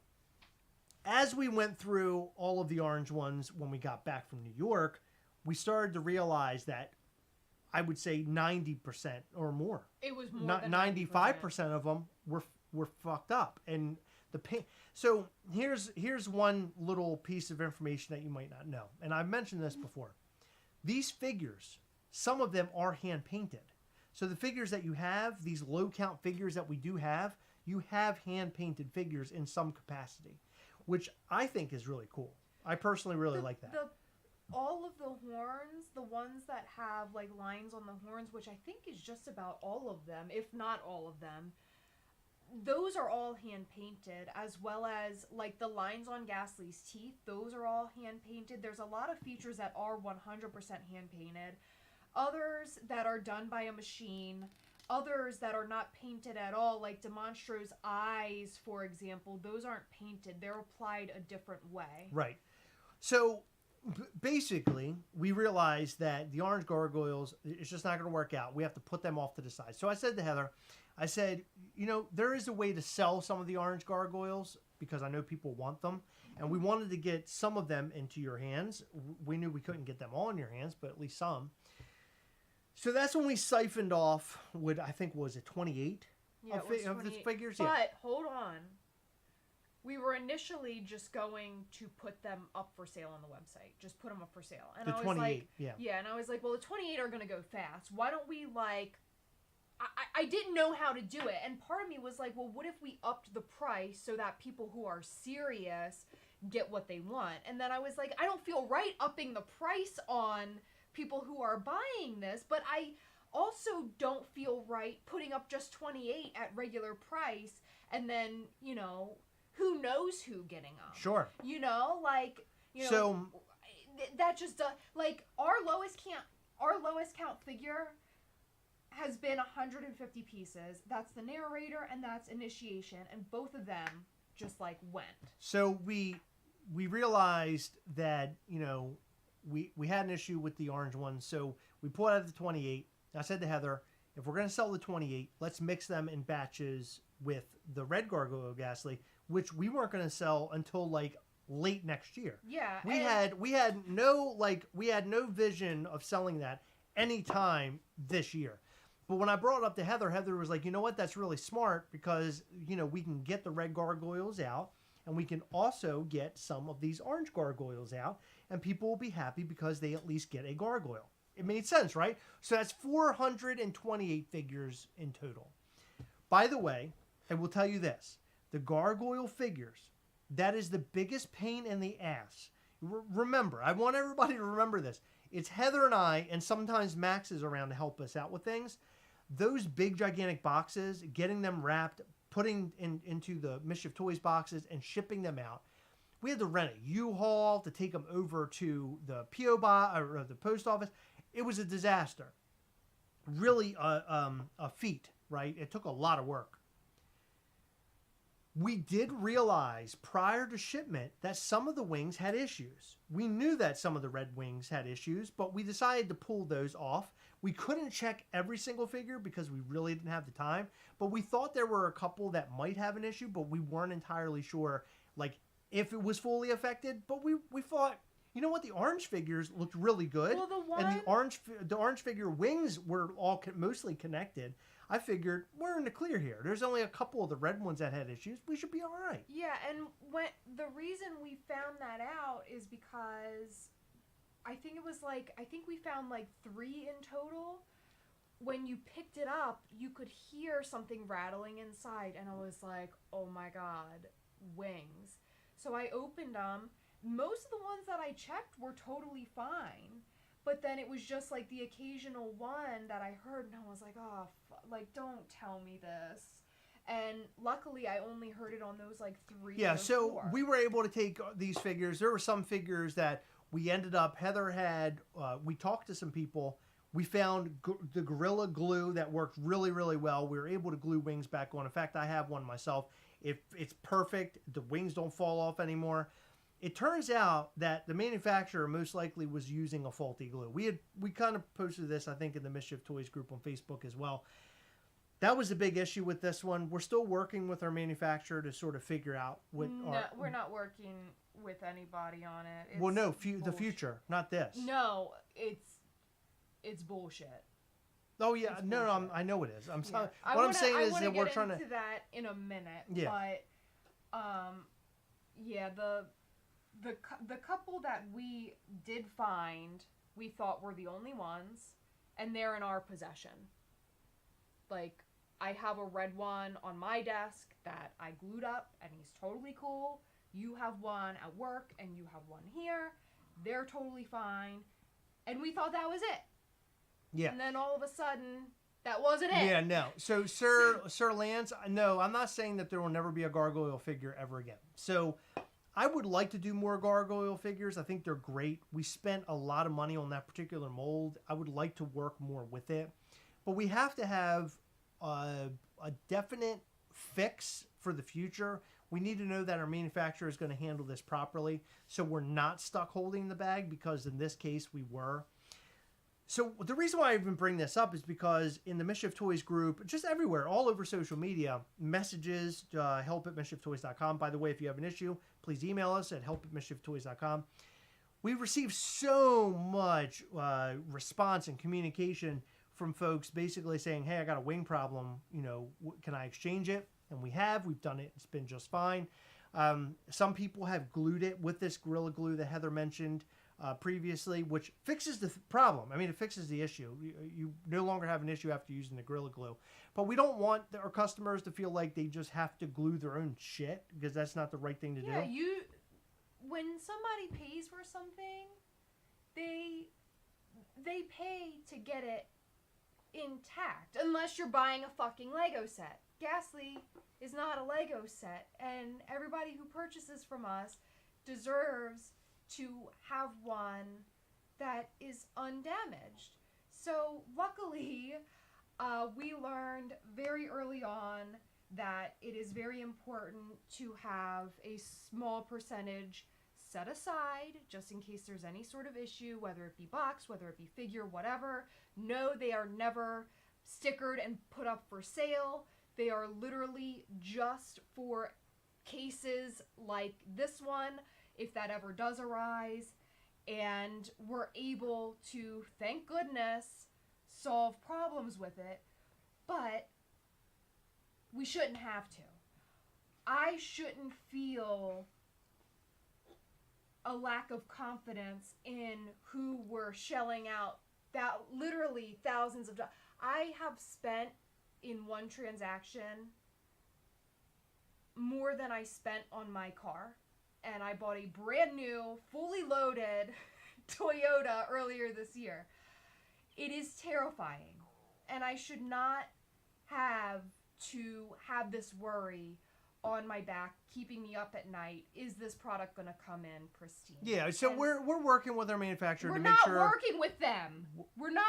as we went through all of the orange ones when we got back from New York, we started to realize that I would say 90% or more. It was more than 95% of them were fucked up. And the paint. So here's one little piece of information that you might not know. And I've mentioned this before. These figures, some of them are hand painted. So the figures that you have, these low count figures that we do have, you have hand-painted figures in some capacity, which I think is really cool. I personally really like that. All of the horns, the ones that have like lines on the horns, which I think is just about all of them, if not all of them, those are all hand-painted, as well as like the lines on Gastly's teeth. Those are all hand-painted. There's a lot of features that are 100% hand-painted. Others that are done by a machine. Others that are not painted at all, like Demonstro's eyes, for example, those aren't painted. They're applied a different way. Right. So, basically, we realized that the orange gargoyles, it's just not going to work out. We have to put them off to the side. So I said to Heather, I said, there is a way to sell some of the orange gargoyles, because I know people want them. And we wanted to get some of them into your hands. We knew we couldn't get them all in your hands, but at least some. So that's when we siphoned off what I think was 28 of the figures. But hold on. We were initially just going to put them up for sale on the website. Just put them up for sale. And the 28, yeah. Yeah, and I was like, well, the 28 are going to go fast. Why don't we I didn't know how to do it. And part of me was like, well, what if we upped the price so that people who are serious get what they want? And then I was like, I don't feel right upping the price on people who are buying this, but I also don't feel right putting up just 28 at regular price, and then who knows who getting them. Sure. So that just like our lowest count figure has been 150 pieces. That's the narrator and that's initiation, and both of them just like went. So we realized that we had an issue with the orange ones, so we pulled out the 28. I said to Heather, if we're going to sell the 28, let's mix them in batches with the red Gargoyle Gastly, which we weren't going to sell until like late next year. Yeah. We had no vision of selling that anytime this year. But when I brought it up to Heather, Heather was like, you know what, that's really smart, because we can get the red gargoyles out, And we can also get some of these orange gargoyles out, and people will be happy because they at least get a gargoyle. It made sense, right? So that's 428 figures in total. By the way, I will tell you this. The gargoyle figures, that is the biggest pain in the ass. Remember, I want everybody to remember this. It's Heather and I, and sometimes Max is around to help us out with things. Those big, gigantic boxes, getting them wrapped, putting into the Mischief Toys boxes, and shipping them out. We had to rent a U-Haul to take them over to the P.O. box or the post office. It was a disaster. Really a feat, right? It took a lot of work. We did realize prior to shipment that some of the wings had issues. We knew that some of the red wings had issues, but we decided to pull those off. We couldn't check every single figure because we really didn't have the time, but we thought there were a couple that might have an issue, but we weren't entirely sure, like, if it was fully affected. But we thought, you know what, the orange figures looked really good. Well, and the orange figure wings were all mostly connected. I figured we're in the clear here. There's only a couple of the red ones that had issues. We should be all right. Yeah, and the reason we found that out is because I think we found like 3 in total. When you picked it up, you could hear something rattling inside, and I was like, oh my god, wings. So I opened them. Most of the ones that I checked were totally fine. But then it was just like the occasional one that I heard, and I was like, oh, like, don't tell me this. And luckily, I only heard it on those like 3 Yeah, or so 4. we were able to take these figures. There were some figures that we ended up, Heather had, we talked to some people. We found the Gorilla Glue that worked really, really well. We were able to glue wings back on. In fact, I have one myself. It's perfect. The wings don't fall off anymore. It turns out that the manufacturer most likely was using a faulty glue. We kind of posted this, I think, in the Mischief Toys group on Facebook as well. That was a big issue with this one. We're still working with our manufacturer to sort of figure out what. No, we're not working with anybody on it. It's the future, not this. No, it's bullshit. Oh yeah, It's no, bullshit. I know it is. I'm sorry. Yeah. What I'm saying is that we're get trying into to. that in a minute. Yeah. But yeah, the couple that we did find, we thought were the only ones, and they're in our possession. Like, I have a red one on my desk that I glued up, and he's totally cool. You have one at work, and you have one here. They're totally fine. And we thought that was it. Yeah. And then all of a sudden, that wasn't it. Yeah, no. So, Sir Lance, no, I'm not saying that there will never be a gargoyle figure ever again. So, I would like to do more gargoyle figures. I think they're great. We spent a lot of money on that particular mold. I would like to work more with it. But we have to have a definite fix for the future. We need to know that our manufacturer is going to handle this properly, so we're not stuck holding the bag, because in this case we were. So the reason why I even bring this up is because in the Mischief Toys group, just everywhere, all over social media, messages, help@mischieftoys.com. By the way, if you have an issue, please email us at help@mischieftoys.com. We received so much response and communication from folks basically saying, hey, I got a wing problem, can I exchange it? And we've done it. It's been just fine. Some people have glued it with this Gorilla Glue that Heather mentioned previously, which fixes the problem. I mean, it fixes the issue. You no longer have an issue after using the Gorilla Glue. But we don't want our customers to feel like they just have to glue their own shit, because that's not the right thing to do. When somebody pays for something, they pay to get it intact, unless you're buying a fucking Lego set. Gastly is not a Lego set, and everybody who purchases from us deserves to have one that is undamaged. So luckily, we learned very early on that it is very important to have a small percentage set aside just in case there's any sort of issue, whether it be box, whether it be figure, whatever. No, they are never stickered and put up for sale. They are literally just for cases like this one, if that ever does arise. And we're able to, thank goodness, solve problems with it. But we shouldn't have to. I shouldn't feel a lack of confidence in who we're shelling out that literally thousands of dollars. I have spent in one transaction more than I spent on my car, and I bought a brand new, fully loaded Toyota earlier this year. It is terrifying, and I should not have to have this worry on my back, keeping me up at night. Is this product going to come in pristine? Yeah, so And we're working with our manufacturer to make sure. We're not working with them. We're not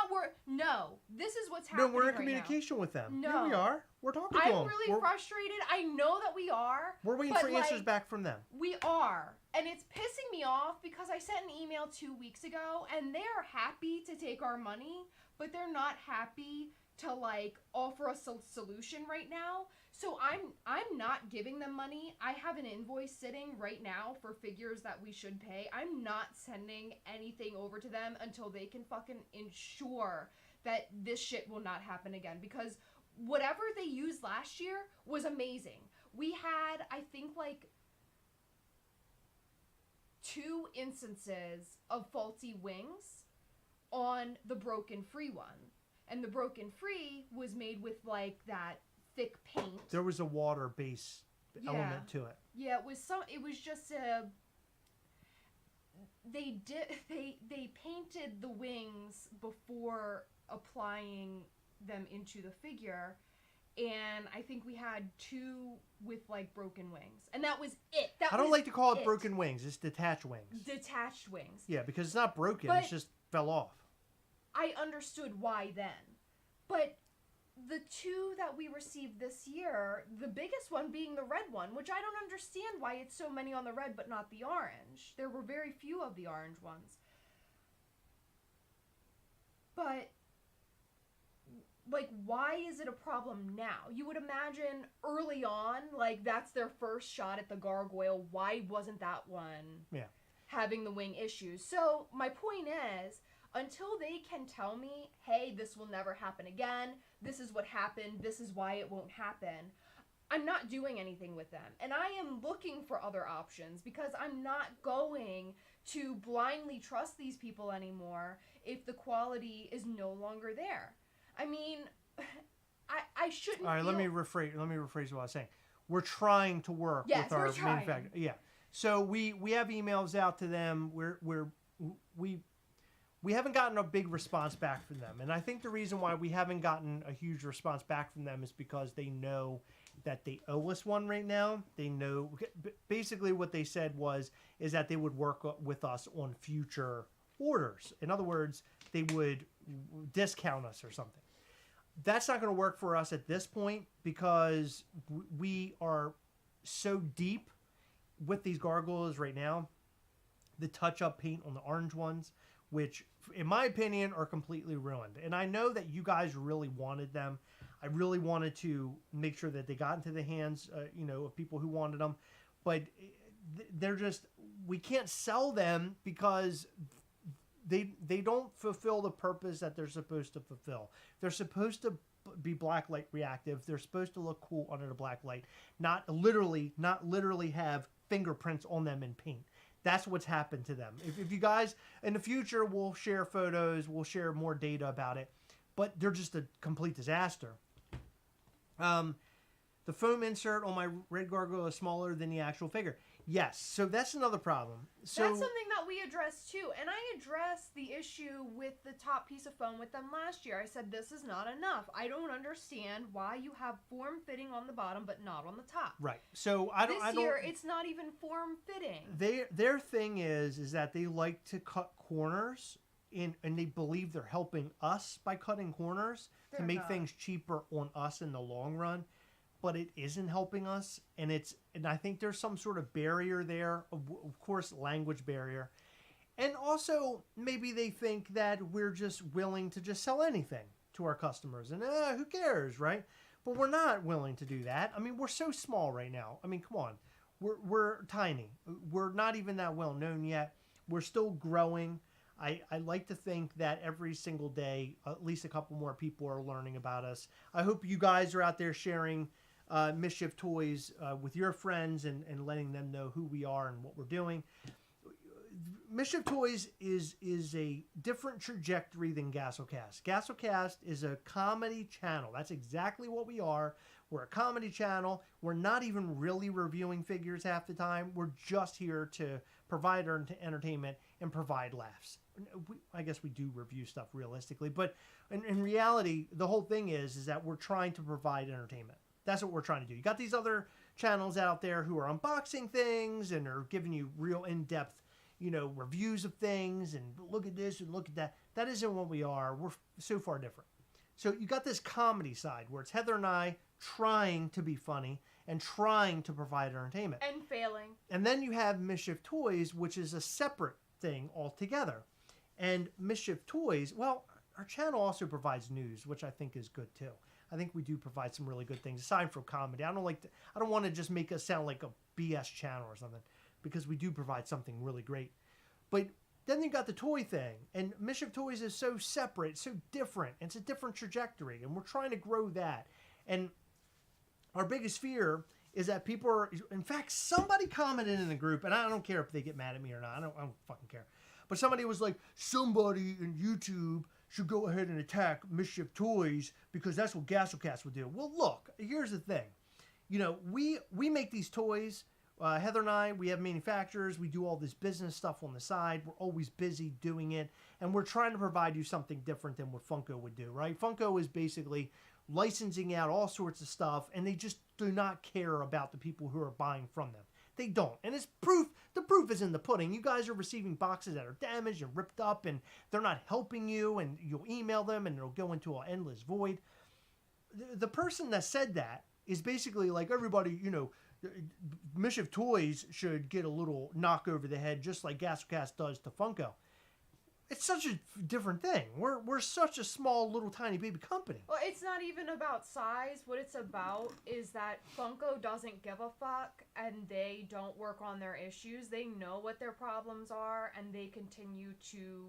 No, this is what's happening. No, we're in right communication with them. No, yeah, we are. We're talking to them. I'm really frustrated. I know that we are. We're waiting for answers back from them. We are. And it's pissing me off because I sent an email 2 weeks ago and they're happy to take our money, but they're not happy to like offer us a solution right now. So I'm not giving them money. I have an invoice sitting right now for figures that we should pay. I'm not sending anything over to them until they can fucking ensure that this shit will not happen again, because whatever they used last year was amazing. We had, I think, like 2 instances of faulty wings on the broken free one. And the broken free was made with like that thick paint. There was a water base element to it. Yeah, it was just a they painted the wings before applying them into the figure, and I think we had 2 with like broken wings, and that was it. I don't like to call it broken wings. It's detached wings. Detached wings. Yeah, because it's not broken. But it just fell off. I understood why then, but the 2 that we received this year, the biggest one being the red one, which I don't understand why it's so many on the red but not the orange. There were very few of the orange ones. But, like, why is it a problem now? You would imagine early on, like, that's their first shot at the gargoyle. Why wasn't that one having the wing issues? So, my point is, until they can tell me, hey, this will never happen again, this is what happened, this is why it won't happen, I'm not doing anything with them. And I am looking for other options, because I'm not going to blindly trust these people anymore if the quality is no longer there. I mean, I shouldn't. All right, let me rephrase what I was saying. We're trying to work with our manufacturer. Yeah. So we have emails out to them. We haven't gotten a big response back from them. And I think the reason why we haven't gotten a huge response back from them is because they know that they owe us one right now. They know, basically what they said is that they would work with us on future orders. In other words, they would discount us or something. That's not going to work for us at this point, because we are so deep with these gargoyles right now. The touch-up paint on the orange ones, which, in my opinion, are completely ruined. And I know that you guys really wanted them. I really wanted to make sure that they got into the hands, of people who wanted them. But they're just, we can't sell them because they don't fulfill the purpose that they're supposed to fulfill. They're supposed to be black light reactive. They're supposed to look cool under the black light, not literally have fingerprints on them in paint. That's what's happened to them. If you guys, in the future, we'll share photos, we'll share more data about it, but they're just a complete disaster. The foam insert on my red gargoyle is smaller than the actual figure. Yes, so that's another problem. So that's something that we addressed too, and I addressed the issue with the top piece of foam with them last year. I said, this is not enough. I don't understand why you have form fitting on the bottom but not on the top. Right. So this year it's not even form fitting. Their thing is that they like to cut corners and they believe they're helping us by cutting corners to make things cheaper on us in the long run. But it isn't helping us, and I think there's some sort of barrier there, of course, language barrier, and also maybe they think that we're just willing to just sell anything to our customers, and who cares, right? But we're not willing to do that. I mean, we're so small right now. I mean, come on, we're tiny. We're not even that well known yet. We're still growing. I like to think that every single day, at least a couple more people are learning about us. I hope you guys are out there sharing Mischief Toys with your friends and letting them know who we are and what we're doing. Mischief Toys is a different trajectory than Gastlecast. Gastlecast is a comedy channel. That's exactly what we are. We're a comedy channel. We're not even really reviewing figures half the time. We're just here to provide entertainment and provide laughs. I guess we do review stuff realistically, but in reality, the whole thing is that we're trying to provide entertainment. That's what we're trying to do. You got these other channels out there who are unboxing things and are giving you real in-depth, reviews of things and look at this and look at that. That isn't what we are. We're so far different. So you got this comedy side where it's Heather and I trying to be funny and trying to provide entertainment. And failing. And then you have Mischief Toys, which is a separate thing altogether. And Mischief Toys, well, our channel also provides news, which I think is good too. I think we do provide some really good things aside from comedy. I don't want to just make us sound like a BS channel or something, because we do provide something really great. But then you got the toy thing, and Mischief Toys is so separate, so different. It's a different trajectory, and we're trying to grow that. And our biggest fear is that people are, in fact, somebody commented in the group, and I don't care if they get mad at me or not. I don't fucking care. But somebody was like, somebody in YouTube should go ahead and attack Mischief Toys because that's what Gastlecast would do. Well, look, here's the thing. We make these toys. Heather and I, we have manufacturers. We do all this business stuff on the side. We're always busy doing it. And we're trying to provide you something different than what Funko would do, right? Funko is basically licensing out all sorts of stuff, and they just do not care about the people who are buying from them. They don't. And it's proof. The proof is in the pudding. You guys are receiving boxes that are damaged and ripped up, and they're not helping you, and you'll email them, and it'll go into an endless void. The person that said that is basically like, everybody, Mischief Toys should get a little knock over the head, just like Gastlecast does to Funko. It's such a different thing. We're such a small, little, tiny, baby company. Well, it's not even about size. What it's about is that Funko doesn't give a fuck, and they don't work on their issues. They know what their problems are, and they continue to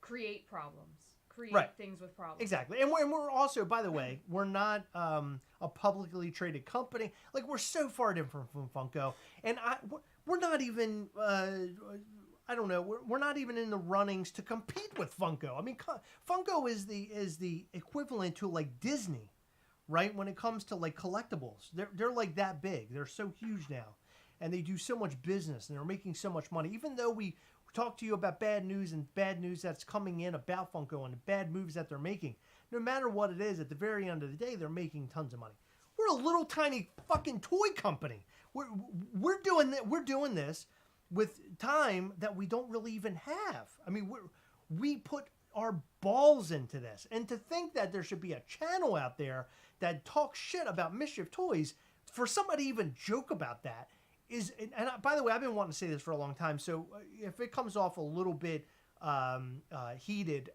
create problems. Create things with problems. Exactly. And we're also, by the way, we're not a publicly traded company. Like, we're so far different from Funko. And we're not even... I don't know. We're not even in the runnings to compete with Funko. I mean, Funko is the equivalent to like Disney, right? When it comes to like collectibles, they're like that big. They're so huge now, and they do so much business, and they're making so much money. Even though we talk to you about bad news that's coming in about Funko and the bad moves that they're making, no matter what it is, at the very end of the day, they're making tons of money. We're a little tiny fucking toy company. We're doing this with time that we don't really even have. I mean, we put our balls into this. And to think that there should be a channel out there that talks shit about Mischief Toys, for somebody to even joke about that is... And by the way, I've been wanting to say this for a long time, so if it comes off a little bit heated,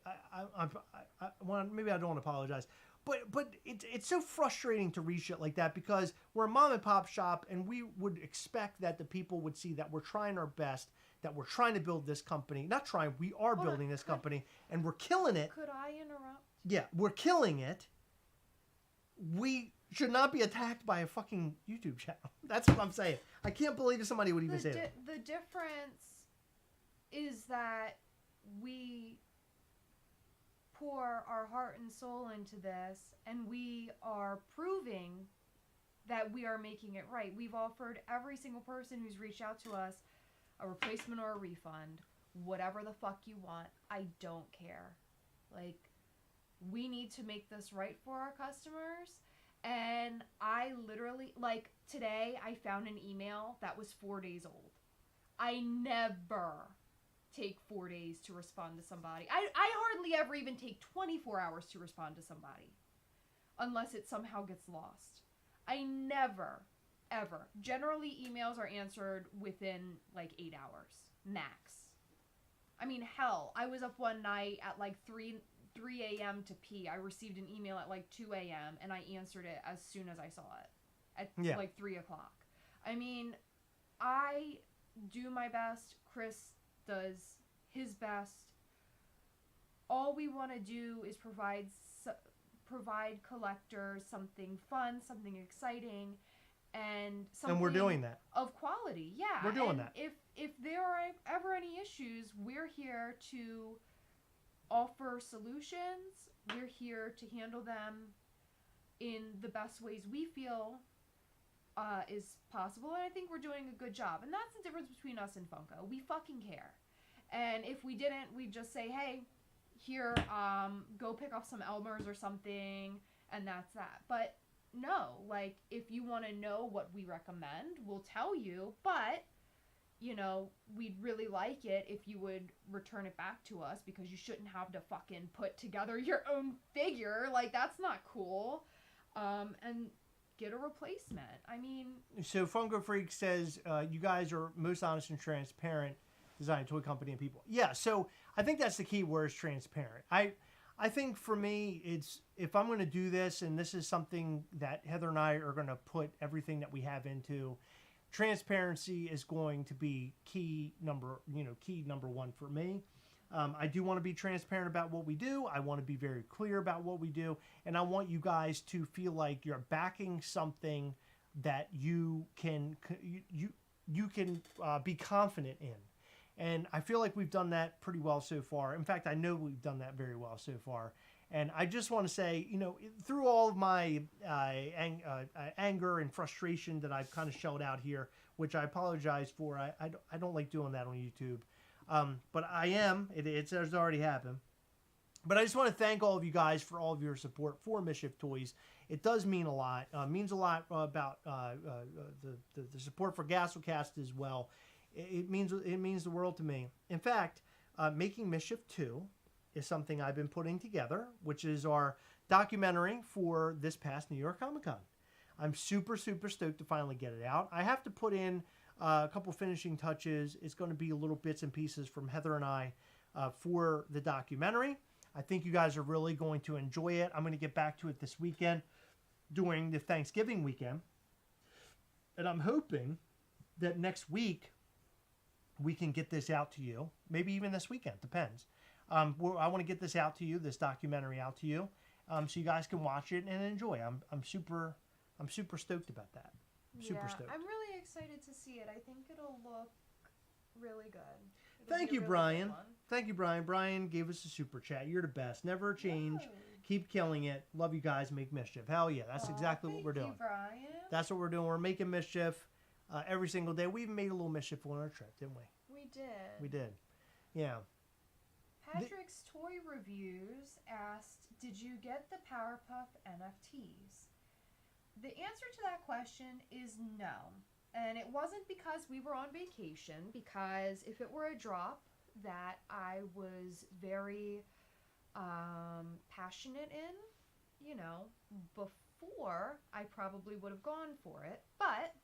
maybe I don't apologize. But it's so frustrating to read shit like that, because we're a mom and pop shop, and we would expect that the people would see that we're trying our best, that we're trying to build this company. Not trying, we are building this company, and we're killing it. Could I interrupt? Yeah, we're killing it. We should not be attacked by a fucking YouTube channel. That's what I'm saying. I can't believe somebody would even say that. The difference is that we pour our heart and soul into this, and we are proving that we are making it right. We've offered every single person who's reached out to us a replacement or a refund, whatever the fuck you want. I don't care. Like, we need to make this right for our customers. And I literally, like, today I found an email that was 4 days old. I never take 4 days to respond to somebody. I hardly ever even take 24 hours to respond to somebody, unless it somehow gets lost. I never, ever. Generally, emails are answered within like 8 hours max. I mean, hell, I was up one night at like 3 a.m. to pee. I received an email at like 2 a.m. and I answered it as soon as I saw it at like 3 o'clock. I mean, I do my best. Chris does his best. All we want to do is provide provide collectors something fun, something exciting, and something And we're doing that. Of quality. Yeah. We're doing and that. If there are ever any issues, we're here to offer solutions. We're here to handle them in the best ways we feel is possible, and I think we're doing a good job. And that's the difference between us and Funko. We fucking care. And if we didn't, we'd just say, hey, here, go pick up some Elmers or something, and that's that. But no, like, if you want to know what we recommend, we'll tell you, but, you know, we'd really like it if you would return it back to us, because you shouldn't have to fucking put together your own figure. Like, that's not cool. And get a replacement. I mean... So Funko Freak says, you guys are most honest and transparent design toy company and people. Yeah, so I think that's the key word, is transparent. I think for me, it's, if I'm going to do this, and this is something that Heather and I are going to put everything that we have into, transparency is going to be key number one for me. I do want to be transparent about what we do. I want to be very clear about what we do. And I want you guys to feel like you're backing something that you can be confident in. And I feel like we've done that pretty well so far. In fact, I know we've done that very well so far. And I just want to say, you know, through all of my anger and frustration that I've kind of shelled out here, which I apologize for. I don't like doing that on YouTube. But I am. It's already happened. But I just want to thank all of you guys for all of your support for Mischief Toys. It does mean a lot. Means a lot about the support for Gastlecast as well. It means the world to me. In fact, making Mischief 2 is something I've been putting together, which is our documentary for this past New York Comic Con. I'm super, super stoked to finally get it out. I have to put in a couple finishing touches. It's going to be little bits and pieces from Heather and I for the documentary. I think you guys are really going to enjoy it. I'm going to get back to it this weekend during the Thanksgiving weekend. And I'm hoping that next week we can get this out to you. Maybe even this weekend. Depends. I want to get this out to you, this documentary out to you, so you guys can watch it and enjoy. I'm super stoked about that. Super stoked. I'm really excited to see it. I think it'll look really good. Thank you, Brian. Thank you, Brian. Brian gave us a super chat. You're the best. Never change. Whoa. Keep killing it. Love you guys. Make Mischief. Hell yeah. That's exactly what we're doing. Thank you, Brian. That's what we're doing. We're making Mischief every single day. We even made a little Mischief on our trip, didn't we? We did. We did. Yeah. Patrick's Toy Reviews asked, did you get the Powerpuff NFTs? The answer to that question is no. And it wasn't because we were on vacation, because if it were a drop that I was very passionate in, you know, before, I probably would have gone for it. But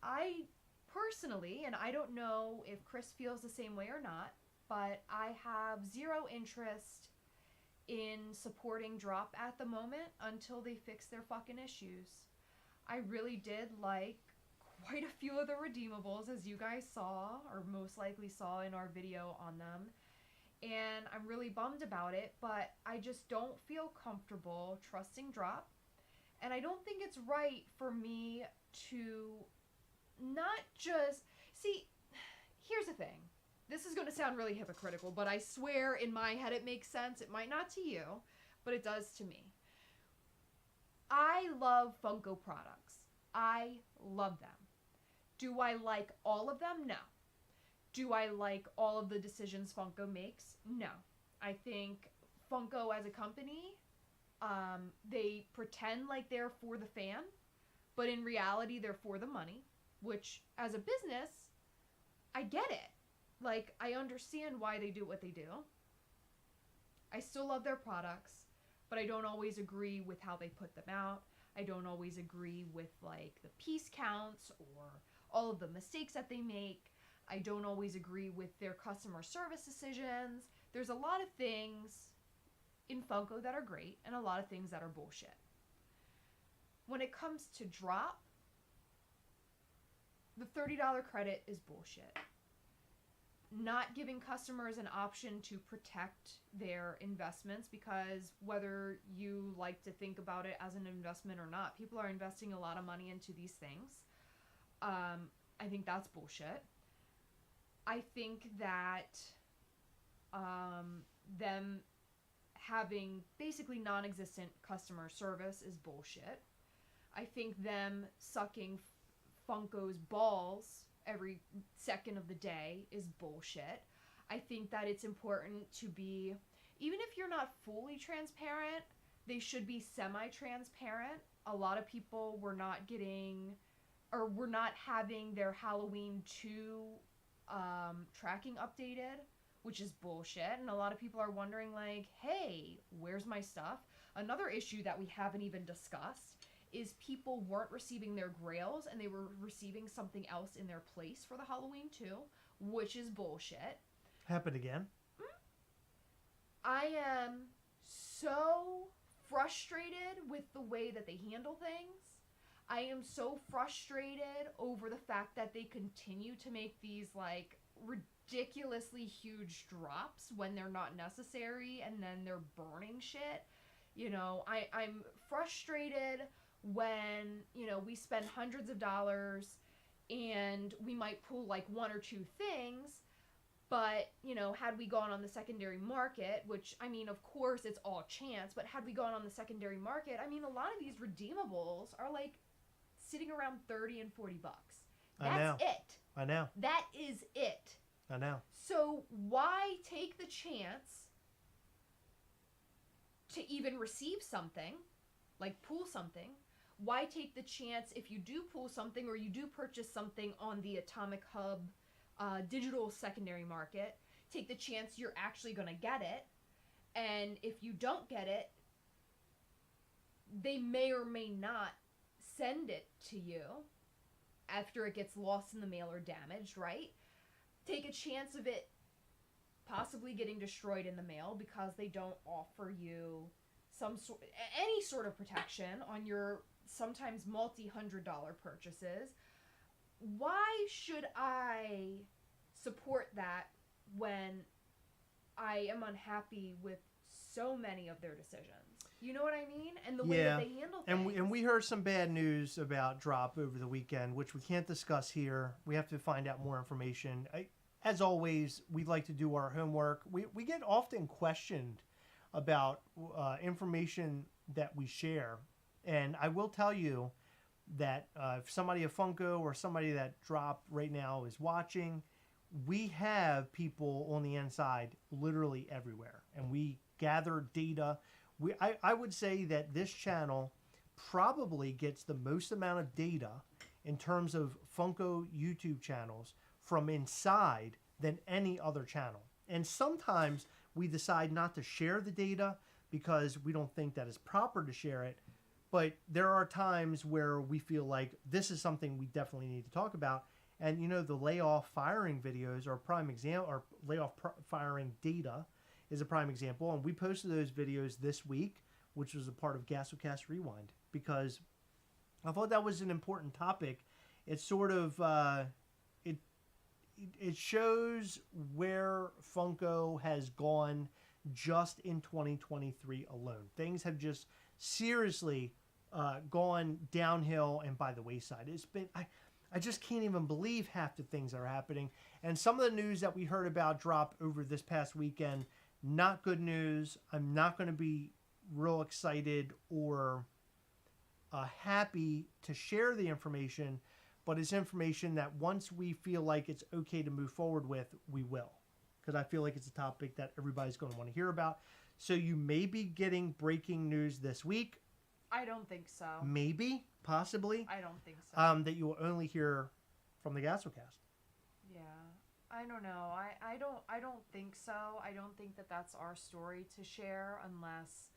I personally, and I don't know if Chris feels the same way or not, but I have zero interest in supporting Droppp at the moment until they fix their fucking issues. I really did like quite a few of the redeemables, as you guys saw, or most likely saw in our video on them. And I'm really bummed about it, but I just don't feel comfortable trusting Droppp. And I don't think it's right for me to not just... See, here's the thing. This is going to sound really hypocritical, but I swear in my head it makes sense. It might not to you, but it does to me. I love Funko products. I love them. Do I like all of them? No. Do I like all of the decisions Funko makes? No. I think Funko as a company, they pretend like they're for the fan, but in reality they're for the money, which as a business, I get it. Like, I understand why they do what they do. I still love their products, but I don't always agree with how they put them out. I don't always agree with, like, the piece counts or all of the mistakes that they make. I don't always agree with their customer service decisions. There's a lot of things in Funko that are great and a lot of things that are bullshit. When it comes to Droppp, the $30 credit is bullshit. not giving customers an option to protect their investments, because whether you like to think about it as an investment or not, people are investing a lot of money into these things. I think that's bullshit. I think that them having basically non-existent customer service is bullshit. I think them sucking Funko's balls every second of the day is bullshit. I think that it's important to be, even if you're not fully transparent, they should be semi-transparent. A lot of people were not getting, or were not having their Halloween 2 tracking updated, which is bullshit. And a lot of people are wondering, like, hey, where's my stuff? Another issue that we haven't even discussed is people weren't receiving their grails and they were receiving something else in their place for the Halloween 2, which is bullshit. Happened again? I am so frustrated with the way that they handle things. I am so frustrated over the fact that they continue to make these, like, ridiculously huge drops when they're not necessary, and then they're burning shit. You know, I'm frustrated when, you know, we spend hundreds of dollars and we might pull like one or two things, but, you know, had we gone on the secondary market, which, I mean, of course it's all chance, but had we gone on the secondary market, I mean, a lot of these redeemables are like sitting around 30 and 40 bucks. That's it. I know. That is it. I know. So why take the chance to even receive something, like pull something? Why take the chance if you do pull something or you do purchase something on the Atomic Hub digital secondary market, take the chance you're actually going to get it. And if you don't get it, they may or may not send it to you after it gets lost in the mail or damaged, right? Take a chance of it possibly getting destroyed in the mail because they don't offer you any sort of protection on your sometimes multi-$100 purchases. Why should I support that when I am unhappy with so many of their decisions? You know what I mean? And the way that they handle things. And we heard some bad news about Droppp over the weekend, which we can't discuss here. We have to find out more information. As always, we like to do our homework. We get often questioned about information that we share. And I will tell you that if somebody at Funko or somebody that Droppp right now is watching, we have people on the inside literally everywhere. And we gather data. I would say that this channel probably gets the most amount of data in terms of Funko YouTube channels from inside than any other channel. And sometimes we decide not to share the data because we don't think that it's proper to share it. But there are times where we feel like this is something we definitely need to talk about. And, you know, the layoff firing videos are a prime example, or layoff firing data is a prime example. And we posted those videos this week, which was a part of Gastlecast Rewind, because I thought that was an important topic. It's sort of, it shows where Funko has gone just in 2023 alone. Things have just seriously gone downhill and by the wayside. It's been, I just can't even believe half the things that are happening. And some of the news that we heard about Droppp over this past weekend, not good news. I'm not going to be real excited or happy to share the information, but it's information that once we feel like it's okay to move forward with, we will. Because I feel like it's a topic that everybody's going to want to hear about. So you may be getting breaking news this week. I don't think so. Maybe, possibly. I don't think so. That you will only hear from the Gastlecast. Yeah, I don't know. I don't think so. I don't think that that's our story to share unless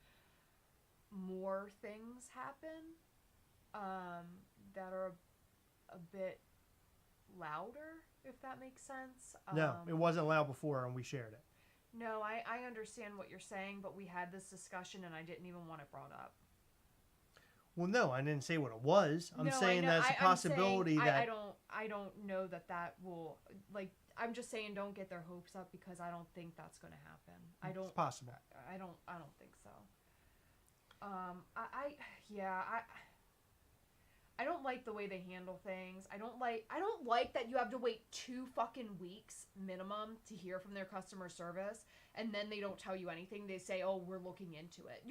more things happen that are a bit louder, if that makes sense. No, it wasn't loud before, and we shared it. No, I understand what you're saying, but we had this discussion, and I didn't even want it brought up. Well, no, I didn't say what it was. I'm saying there's a possibility that I don't know that will, like, I'm just saying, don't get their hopes up because I don't think that's going to happen. It's possible. I don't think so. I don't like the way they handle things. I don't like that you have to wait 2 fucking weeks minimum to hear from their customer service, and then they don't tell you anything. They say, "Oh, we're looking into it."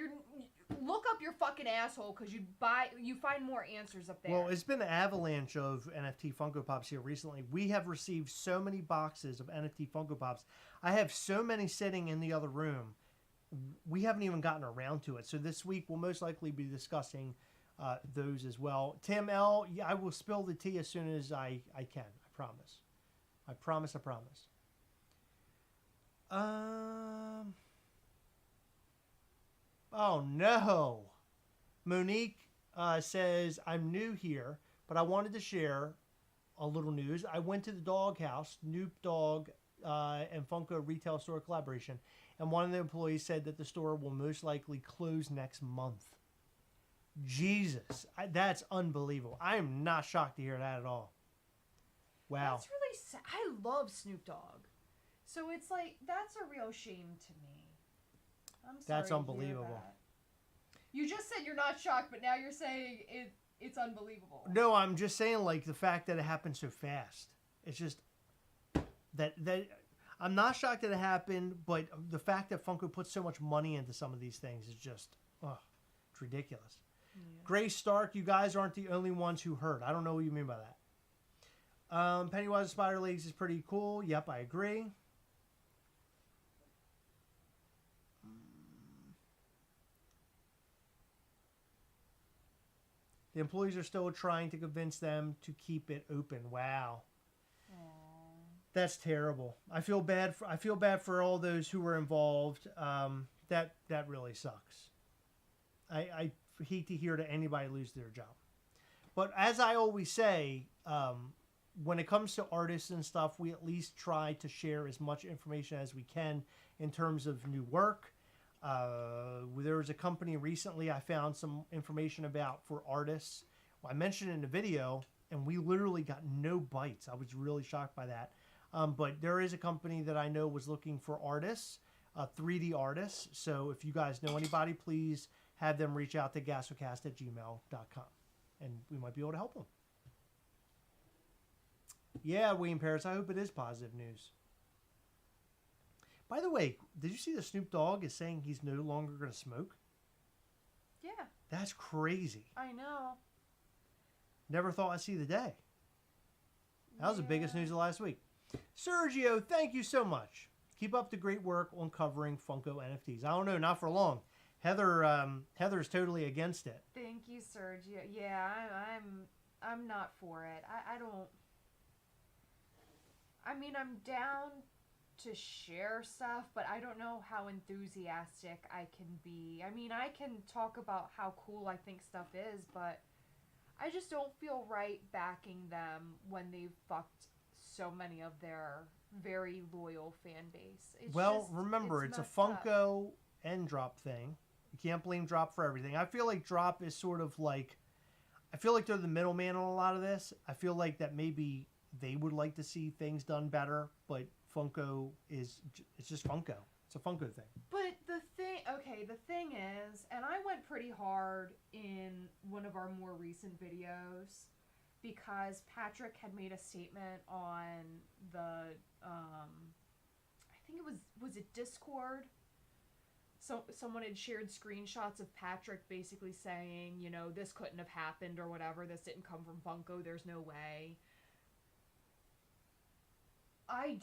Look up your fucking asshole because you find more answers up there. Well, it's been an avalanche of NFT Funko Pops here recently. We have received so many boxes of NFT Funko Pops. I have so many sitting in the other room. We haven't even gotten around to it. So this week we'll most likely be discussing those as well. Tim L, yeah, I will spill the tea as soon as I can. I promise. I promise. Oh no. Monique says, I'm new here, but I wanted to share a little news. I went to the Doghouse, Snoop Dogg and Funko retail store collaboration, and one of the employees said that the store will most likely close next month. Jesus, that's unbelievable. I am not shocked to hear that at all. Wow. That's really sad. I love Snoop Dogg. So it's like, that's a real shame to me. I'm sorry. That's to unbelievable. hear that. You just said you're not shocked, but now you're saying it's unbelievable. No, I'm just saying, like, the fact that it happened so fast. It's just that I'm not shocked that it happened, but the fact that Funko puts so much money into some of these things is just, it's ridiculous. Yeah. Grace Stark, you guys aren't the only ones who heard. I don't know what you mean by that. Pennywise Spider Legs is pretty cool. Yep, I agree. The employees are still trying to convince them to keep it open. Wow. Aww. That's terrible. I feel bad for all those who were involved. That really sucks. I hate to hear that anybody lose their job. But as I always say, when it comes to artists and stuff, we at least try to share as much information as we can in terms of new work. There was a company recently I found some information about for artists. Well, I mentioned it in the video, and we literally got no bites. I was really shocked by that. But there is a company that I know was looking for artists, 3D artists. So if you guys know anybody, please have them reach out to gastlecast@gmail.com, and we might be able to help them. Yeah, Wayne Paris, I hope it is positive news. By the way, did you see the Snoop Dogg is saying he's no longer going to smoke? Yeah. That's crazy. I know. Never thought I'd see the day. That was the biggest news of last week. Sergio, thank you so much. Keep up the great work on covering Funko NFTs. I don't know, not for long. Heather's totally against it. Thank you, Sergio. Yeah, I'm not for it. I don't. I mean, I'm down to share stuff, but I don't know how enthusiastic I can be. I mean, I can talk about how cool I think stuff is, but I just don't feel right backing them when they've fucked so many of their very loyal fan base. Remember, it's a Funko and Droppp thing. You can't blame Droppp for everything. I feel like Droppp is sort of like, I feel like they're the middleman on a lot of this. I feel like that maybe they would like to see things done better, but Funko it's just Funko. It's a Funko thing. But the thing is, and I went pretty hard in one of our more recent videos because Patrick had made a statement on the, I think it was it Discord? So someone had shared screenshots of Patrick basically saying, you know, this couldn't have happened or whatever. This didn't come from Funko. There's no way. I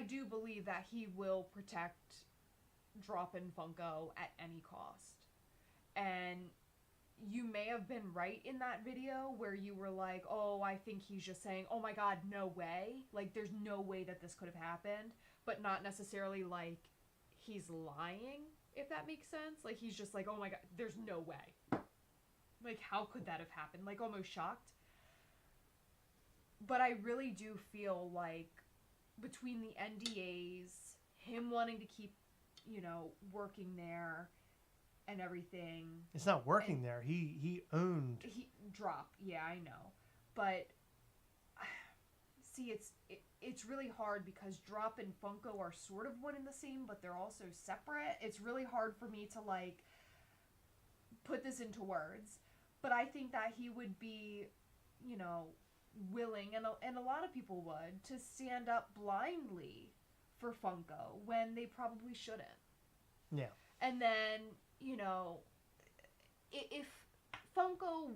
do believe that he will protect Droppp and Funko at any cost. And you may have been right in that video where you were like, oh, I think he's just saying, oh my god, no way. Like, there's no way that this could have happened. But not necessarily like he's lying, if that makes sense. Like, he's just like, oh my god, there's no way. Like, how could that have happened? Like, almost shocked. But I really do feel like between the NDAs, him wanting to keep, you know, working there and everything. It's not working there. He owned. He Droppp. Yeah, I know. But see, it's really hard because Droppp and Funko are sort of one and the same, but they're also separate. It's really hard for me to like put this into words, but I think that he would be, you know, willing, and a lot of people would, to stand up blindly for Funko when they probably shouldn't. Yeah. And then, you know, if Funko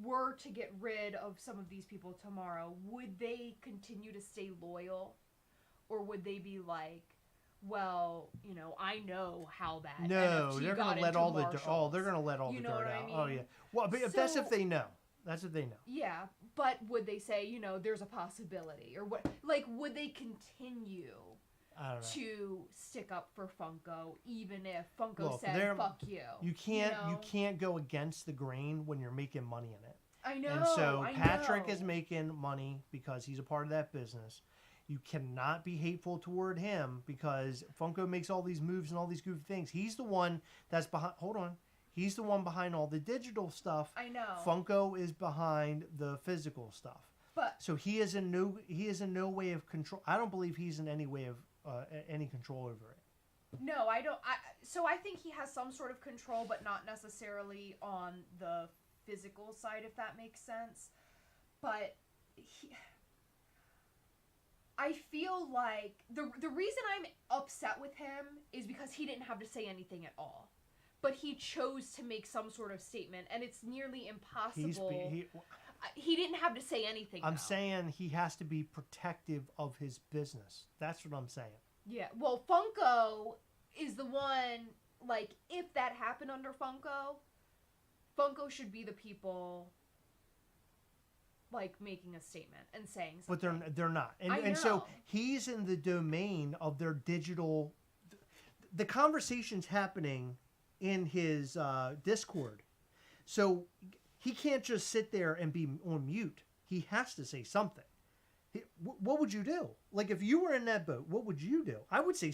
were to get rid of some of these people tomorrow, would they continue to stay loyal? Or would they be like, well, you know, I know how bad No, NFT they're got going to let into all the Marshalls. they're going to let all You the know dirt what I out. mean? Oh yeah. Well, but that's if they know. That's if they know. Yeah, but would they say, you know, there's a possibility, or what? Like, would they continue I don't know. to stick up for Funko even if Funko said "fuck you"? You can't know? you can't go against the grain when you're making money in it. I know. And so Patrick know. is making money because he's a part of that business. You cannot be hateful toward him because Funko makes all these moves and all these goofy things. He's the one that's behind. Hold on. He's the one behind all the digital stuff. I know. Funko is behind the physical stuff. But so he is in no way of control. I don't believe he's in any way of any control over it. No, I don't. So I think he has some sort of control, but not necessarily on the physical side, if that makes sense. But I feel like the reason I'm upset with him is because he didn't have to say anything at all. But he chose to make some sort of statement, and it's nearly impossible. He didn't have to say anything. I'm saying he has to be protective of his business. That's what I'm saying. Yeah, well, Funko is the one, like, if that happened under Funko should be the people, like, making a statement and saying something. But they're not. And so he's in the domain of their digital... The conversation's happening in his Discord. So he can't just sit there and be on mute. He has to say something. What would you do? Like, if you were in that boat, what would you do? I would say,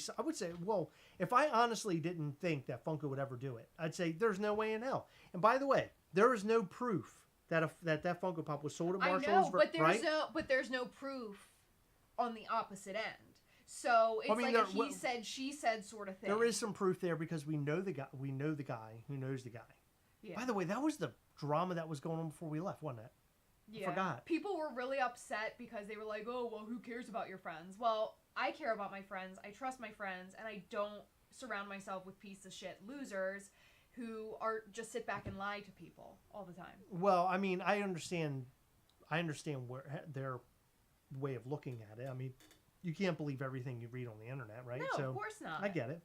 well, if I honestly didn't think that Funko would ever do it, I'd say there's no way in hell. And by the way, there is no proof that that Funko Pop was sold at Marshalls. I know, but there's no proof on the opposite end. So it's like a he said, she said sort of thing. There is some proof there because we know the guy. We know the guy who knows the guy. Yeah. By the way, that was the drama that was going on before we left, wasn't it? Yeah. I forgot. People were really upset because they were like, "Oh, well, who cares about your friends?" Well, I care about my friends. I trust my friends, and I don't surround myself with piece of shit losers who are just sit back and lie to people all the time. Well, I mean, I understand where their way of looking at it. I mean, you can't believe everything you read on the internet, right? No, of course not. I get it.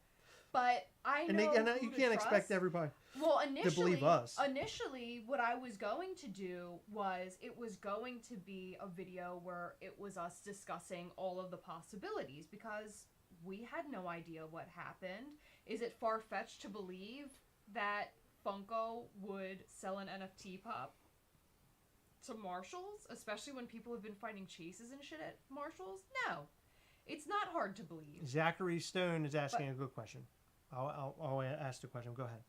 But I know and you can't expect everybody to believe us. Initially, what I was going to do was it was going to be a video where it was us discussing all of the possibilities because we had no idea what happened. Is it far-fetched to believe that Funko would sell an NFT pop to Marshalls, especially when people have been finding chases and shit at Marshalls? No. It's not hard to believe. Zachary Stone is asking a good question. I'll ask the question. Go ahead.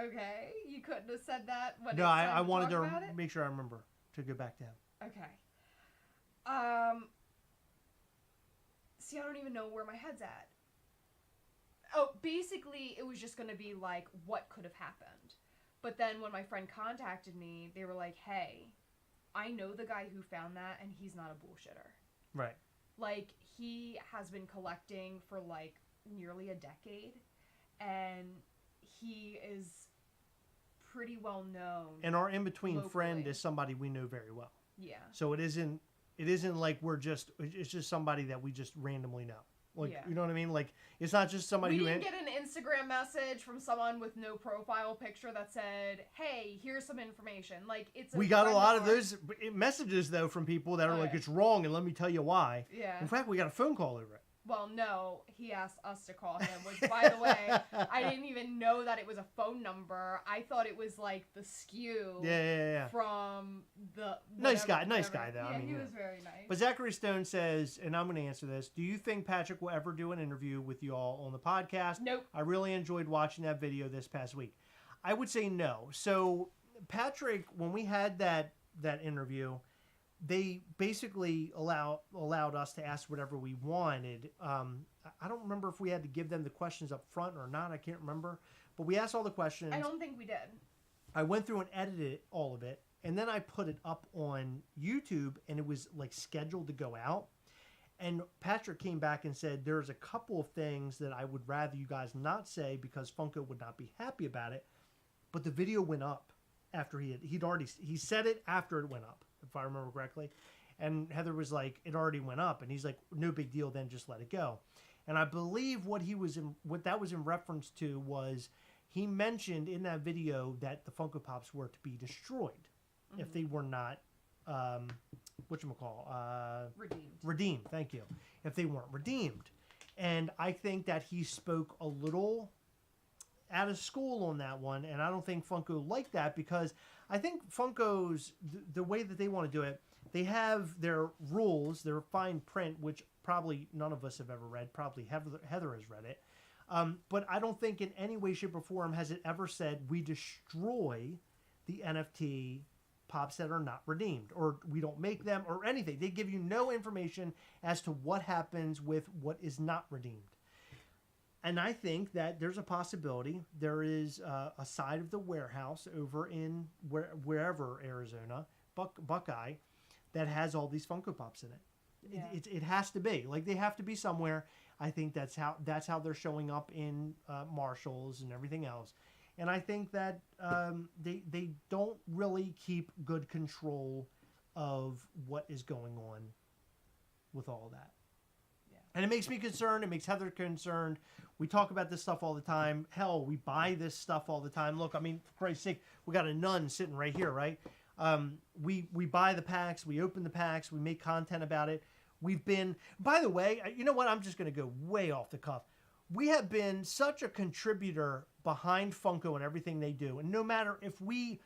Okay. You couldn't have said that when No, I wanted to make sure I remember to go back to him. Okay. See, I don't even know where my head's at. Oh, basically, it was just going to be like, what could have happened? But then when my friend contacted me, they were like, hey, I know the guy who found that, and he's not a bullshitter. Right. Like, he has been collecting for, like, nearly a decade, and he is pretty well known. And our in-between locally. friend is somebody we know very well. Yeah. So it isn't like it's just somebody that we just randomly know. Like, yeah. You know what I mean? Like, it's not just somebody We didn't get an Instagram message from someone with no profile picture that said, hey, here's some information. Like, we got a lot of those messages, though, from people that are like, it's wrong, and let me tell you why. Yeah. In fact, we got a phone call over it. Well, no, he asked us to call him, which, by the way, I didn't even know that it was a phone number. I thought it was, like, the skew from the... Nice guy, though. Yeah, I mean, he was very nice. But Zachary Stone says, and I'm going to answer this, do you think Patrick will ever do an interview with you all on the podcast? Nope. I really enjoyed watching that video this past week. I would say no. So, Patrick, when we had that interview, they basically allowed us to ask whatever we wanted. I don't remember if we had to give them the questions up front or not. I can't remember. But we asked all the questions. I don't think we did. I went through and edited all of it. And then I put it up on YouTube, and it was like scheduled to go out. And Patrick came back and said, there's a couple of things that I would rather you guys not say because Funko would not be happy about it. But the video went up after he said it after it went up, if I remember correctly. And Heather was like, it already went up. And he's like, no big deal, then just let it go. And I believe what that was in reference to was he mentioned in that video that the Funko Pops were to be destroyed if they were not, redeemed. Thank you. If they weren't redeemed. And I think that he spoke a little out of school on that one. And I don't think Funko liked that because I think Funko's, the way that they want to do it, they have their rules, their fine print, which probably none of us have ever read. Probably Heather has read it. But I don't think in any way, shape, or form has it ever said we destroy the NFT Pops that are not redeemed, or we don't make them, or anything. They give you no information as to what happens with what is not redeemed. And I think that there's a possibility there is a side of the warehouse over in wherever Arizona, Buckeye, that has all these Funko Pops in it. Yeah. It has to be. Like, they have to be somewhere. I think that's how they're showing up in Marshalls and everything else. And I think that they don't really keep good control of what is going on with all that. Yeah. And it makes me concerned. It makes Heather concerned. We talk about this stuff all the time. Hell, we buy this stuff all the time. Look, I mean, for Christ's sake, we got a nun sitting right here, right? We buy the packs. We open the packs. We make content about it. We've been, by the way, you know what? I'm just going to go way off the cuff. We have been such a contributor behind Funko and everything they do. And no matter if we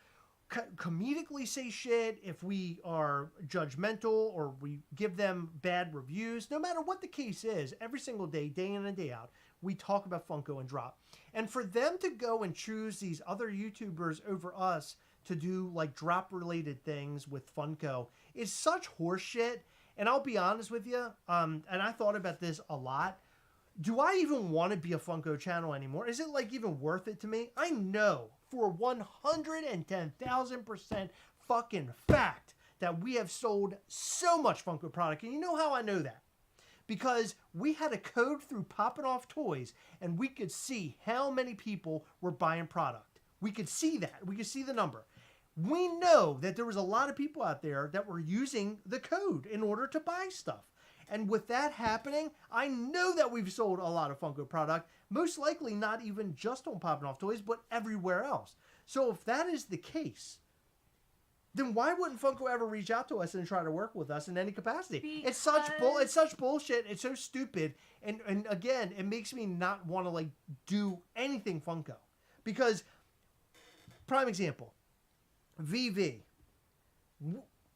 comedically say shit, if we are judgmental or we give them bad reviews, no matter what the case is, every single day, day in and day out, we talk about Funko and Droppp. And for them to go and choose these other YouTubers over us to do like Droppp related things with Funko is such horseshit. And I'll be honest with you, and I thought about this a lot. Do I even want to be a Funko channel anymore? Is it like even worth it to me? I know for 110,000% fucking fact that we have sold so much Funko product. And you know how I know that? Because we had a code through Poppin' Off Toys and we could see how many people were buying product. We could see that. We could see the number. We know that there was a lot of people out there that were using the code in order to buy stuff. And with that happening, I know that we've sold a lot of Funko product, most likely not even just on Poppin' Off Toys, but everywhere else. So if that is the case, then why wouldn't Funko ever reach out to us and try to work with us in any capacity? Because it's such bullshit. It's so stupid. And again, it makes me not want to like do anything Funko. Because, prime example, VV.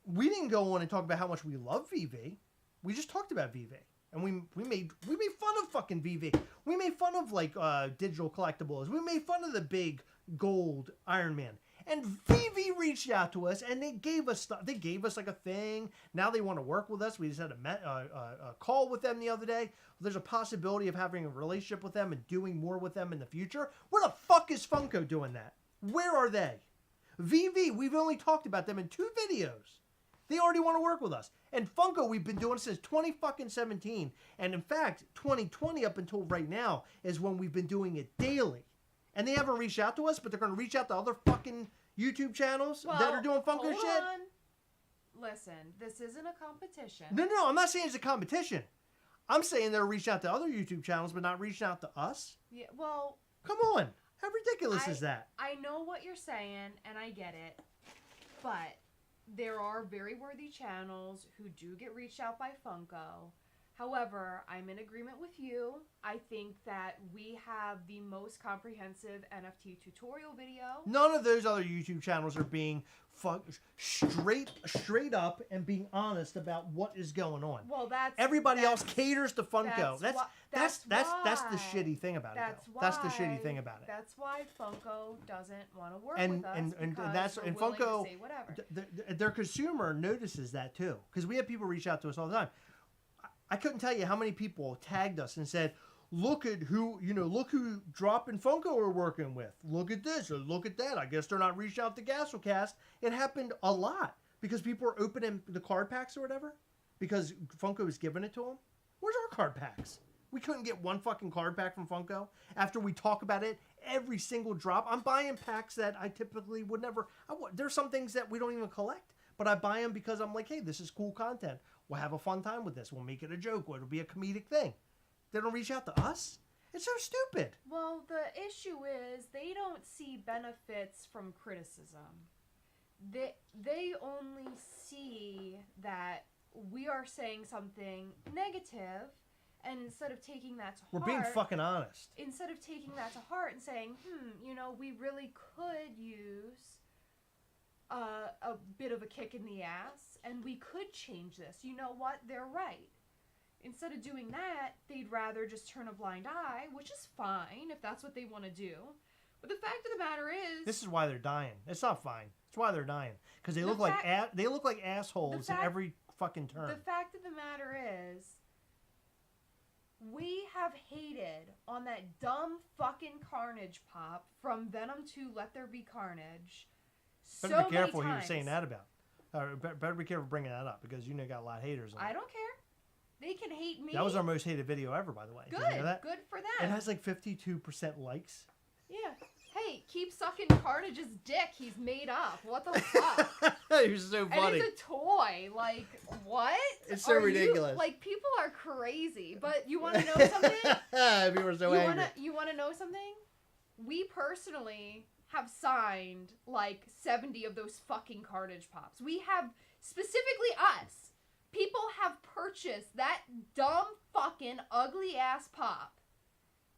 We didn't go on and talk about how much we love VV. We just talked about VV. And we made fun of fucking VV. We made fun of like digital collectibles. We made fun of the big gold Iron Man. And VV reached out to us and they gave us stuff. They gave us like a thing. Now they want to work with us. We just had a call with them the other day. There's a possibility of having a relationship with them and doing more with them in the future. Where the fuck is Funko doing that? Where are they? VV, we've only talked about them in 2 videos. They already want to work with us. And Funko, we've been doing it since 2017. And in fact, 2020 up until right now is when we've been doing it daily. And they haven't reached out to us, but they're going to reach out to other fucking YouTube channels that are doing Funko shit. On. Listen, this isn't a competition. No, I'm not saying it's a competition. I'm saying they're reaching out to other YouTube channels, but not reaching out to us. Yeah, well... Come on. How ridiculous is that? I know what you're saying, and I get it. But there are very worthy channels who do get reached out by Funko. However, I'm in agreement with you. I think that we have the most comprehensive NFT tutorial video. None of those other YouTube channels are being straight up and being honest about what is going on. Well, everybody else caters to Funko. That's the shitty thing about it. That's the shitty thing about it. That's why Funko doesn't want to work and with us and because that's we're and willing Funko to say whatever. Their consumer notices that too, because we have people reach out to us all the time. I couldn't tell you how many people tagged us and said, look at who Droppp and Funko are working with. Look at this or look at that. I guess they're not reaching out to Gastlecast. It happened a lot because people are opening the card packs or whatever because Funko was giving it to them. Where's our card packs? We couldn't get one fucking card pack from Funko after we talk about it every single drop. I'm buying packs that I typically would never. There's some things that we don't even collect, but I buy them because I'm like, hey, this is cool content. We'll have a fun time with this. We'll make it a joke. It'll be a comedic thing. They don't reach out to us? It's so stupid. Well, the issue is they don't see benefits from criticism. They only see that we are saying something negative, and instead of taking that to heart... We're being fucking honest. Instead of taking that to heart and saying, we really could use a bit of a kick in the ass, and we could change this. You know what? They're right. Instead of doing that, they'd rather just turn a blind eye, which is fine if that's what they want to do. But the fact of the matter is... This is why they're dying. It's not fine. It's why they're dying. Because they look like assholes at every fucking turn. The fact of the matter is, we have hated on that dumb fucking Carnage pop from Venom to Let There Be Carnage Better be careful who you're saying that about. Better be careful bringing that up because you got a lot of haters on it. I don't care. They can hate me. That was our most hated video ever, by the way. Good. Did you know that? Good for them. It has like 52% likes. Yeah. Hey, keep sucking Carnage's dick. He's made up. What the fuck? You're so funny. And it's a toy. Like, what? It's so ridiculous. People are crazy. But you want to know something? People are so angry. You want to know something? We personally have signed like 70 of those fucking Carnage pops. We have, specifically us, people have purchased that dumb fucking ugly ass pop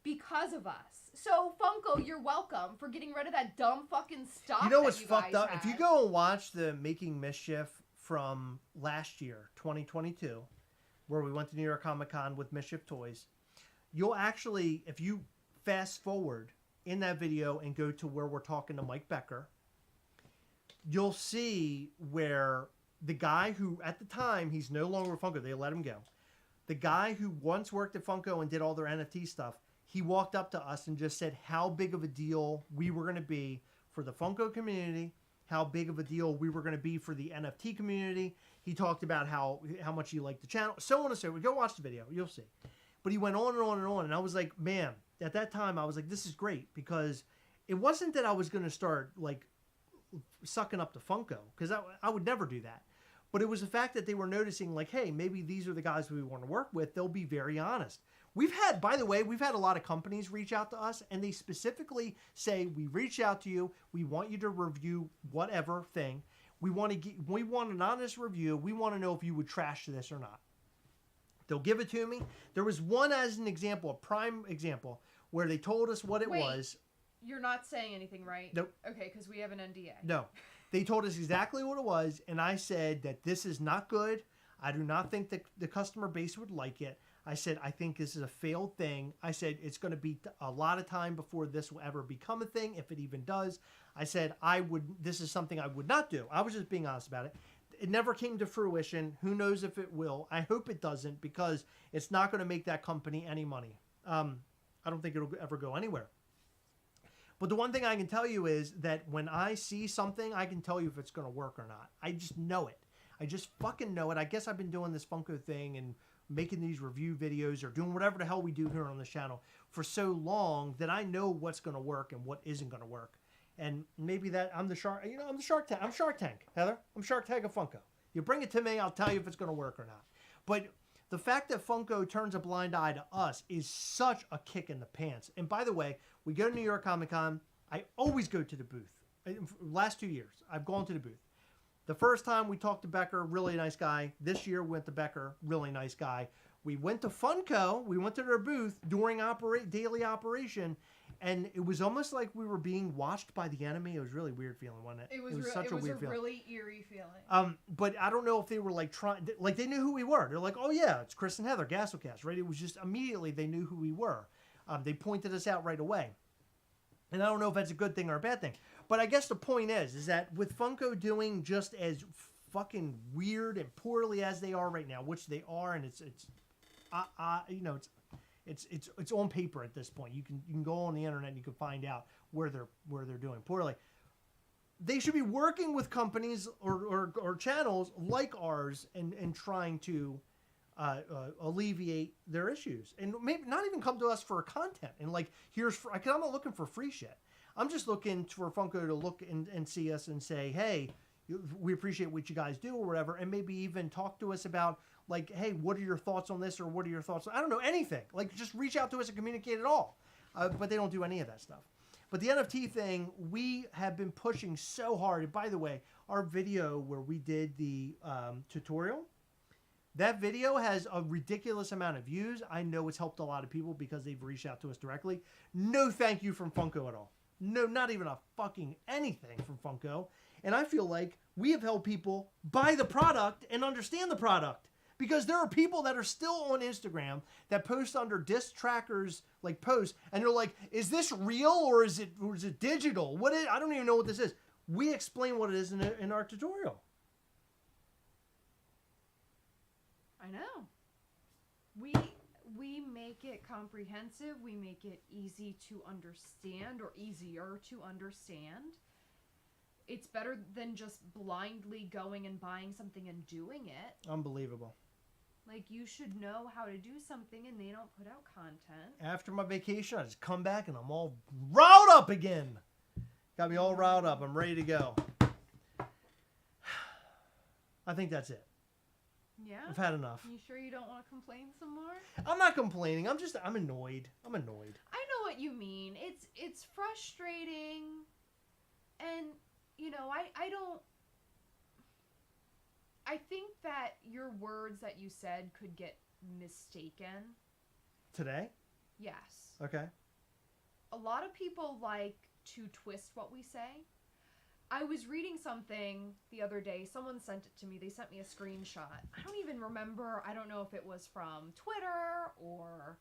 because of us. So Funko, you're welcome for getting rid of that dumb fucking stuff. You know what's fucked up? If you go and watch the Making Mischief from last year, 2022, where we went to New York Comic Con with Mischief toys, you'll actually, if you fast forward in that video and go to where we're talking to Mike Becker, you'll see where the guy who, at the time, he's no longer with Funko. They let him go. The guy who once worked at Funko and did all their NFT stuff, he walked up to us and just said how big of a deal we were going to be for the Funko community, how big of a deal we were going to be for the NFT community. He talked about how much he liked the channel, so on and so forth. Go watch the video. You'll see. But he went on and on and on. And I was like, man, at that time, I was like, this is great. Because it wasn't that I was going to start, like, sucking up to Funko. Because I would never do that. But it was the fact that they were noticing, like, hey, maybe these are the guys we want to work with. They'll be very honest. By the way, we've had a lot of companies reach out to us, and they specifically say, we reach out to you. We want you to review whatever thing. We want an honest review. We want to know if you would trash this or not. They'll give it to me. There was one as an example, a prime example, where they told us what it was. You're not saying anything, right? Nope. Okay, because we have an NDA. No. They told us exactly what it was, and I said that this is not good. I do not think that the customer base would like it. I said, I think this is a failed thing. I said, it's going to be a lot of time before this will ever become a thing, if it even does. I said, this is something I would not do. I was just being honest about it. It never came to fruition. Who knows if it will? I hope it doesn't, because it's not going to make that company any money. I don't think it'll ever go anywhere. But the one thing I can tell you is that when I see something, I can tell you if it's going to work or not. I just know it. I just fucking know it. I guess I've been doing this Funko thing and making these review videos or doing whatever the hell we do here on the channel for so long that I know what's going to work and what isn't going to work. And maybe that I'm the shark, I'm the Shark Tank. I'm Shark Tank, Heather. I'm Shark Tank of Funko. You bring it to me, I'll tell you if it's going to work or not. But the fact that Funko turns a blind eye to us is such a kick in the pants. And by the way, we go to New York Comic Con. I always go to the booth. Last 2 years, I've gone to the booth. The first time we talked to Becker, really nice guy. This year we went to Becker, really nice guy. We went to Funko. We went to their booth during daily operation, and it was almost like we were being watched by the enemy. It was really weird feeling, wasn't it? It was such a weird feeling. Really eerie feeling. But I don't know if they were like they knew who we were. They're like, oh yeah, it's Chris and Heather, Gastlecast, right? It was just immediately they knew who we were. They pointed us out right away. And I don't know if that's a good thing or a bad thing. But I guess the point is that with Funko doing just as fucking weird and poorly as they are right now, which they are, and it's on paper at this point. You can go on the internet and you can find out where they're doing poorly. They should be working with companies or channels like ours and trying to alleviate their issues, and maybe not even come to us for content and like because I'm not looking for free shit. I'm just looking for Funko to look and see us and say, hey, we appreciate what you guys do or whatever, and maybe even talk to us about like, hey, what are your thoughts on this, or what are your thoughts on, I don't know, anything. Like, just reach out to us and communicate at all. But they don't do any of that stuff. But the NFT thing, we have been pushing so hard. And by the way, our video where we did the tutorial, that video has a ridiculous amount of views. I know it's helped a lot of people because they've reached out to us directly. No thank you from Funko at all. No, not even a fucking anything from Funko. And I feel like we have helped people buy the product and understand the product. Because there are people that are still on Instagram that post under disc trackers like posts, and they're like, "Is this real or is it digital? I don't even know what this is." We explain what it is in our tutorial. I know. We make it comprehensive. We make it easy to understand, or easier to understand. It's better than just blindly going and buying something and doing it. Unbelievable. Like, you should know how to do something, and they don't put out content. After my vacation, I just come back and I'm all riled up again. Got me all riled up. I'm ready to go. I think that's it. Yeah? I've had enough. You sure you don't want to complain some more? I'm not complaining. I'm annoyed. I'm annoyed. I know what you mean. It's frustrating. And, you know, I think that your words that you said could get mistaken. Today? Yes. Okay. A lot of people like to twist what we say. I was reading something the other day. Someone sent it to me. They sent me a screenshot. I don't even remember. I don't know if it was from Twitter or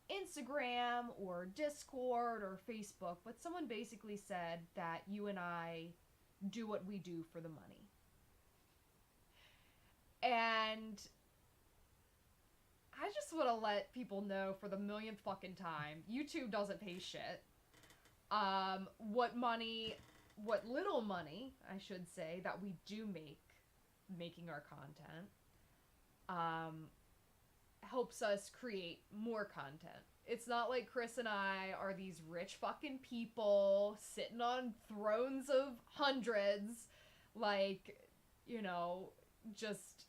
Instagram or Discord or Facebook, but someone basically said that you and I do what we do for the money. And I just want to let people know for the millionth fucking time, YouTube doesn't pay shit. What little money, I should say, that we do making our content, helps us create more content. It's not like Chris and I are these rich fucking people sitting on thrones of hundreds, like, you know, just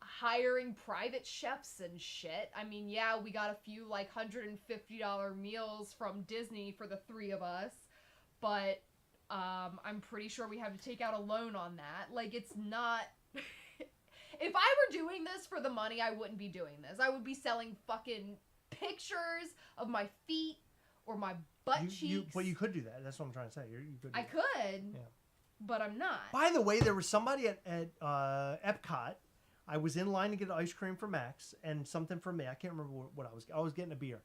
hiring private chefs and shit. I mean, yeah, we got a few like $150 meals from Disney for the three of us, but I'm pretty sure we have to take out a loan on that. Like, it's not... If I were doing this for the money, I wouldn't be doing this. I would be selling fucking pictures of my feet or my butt cheeks. But you could do that. That's what I'm trying to say. You could do I that. could, yeah. But I'm not. By the way, there was somebody at Epcot. I was in line to get ice cream for Max and something for me. I can't remember what I was getting a beer.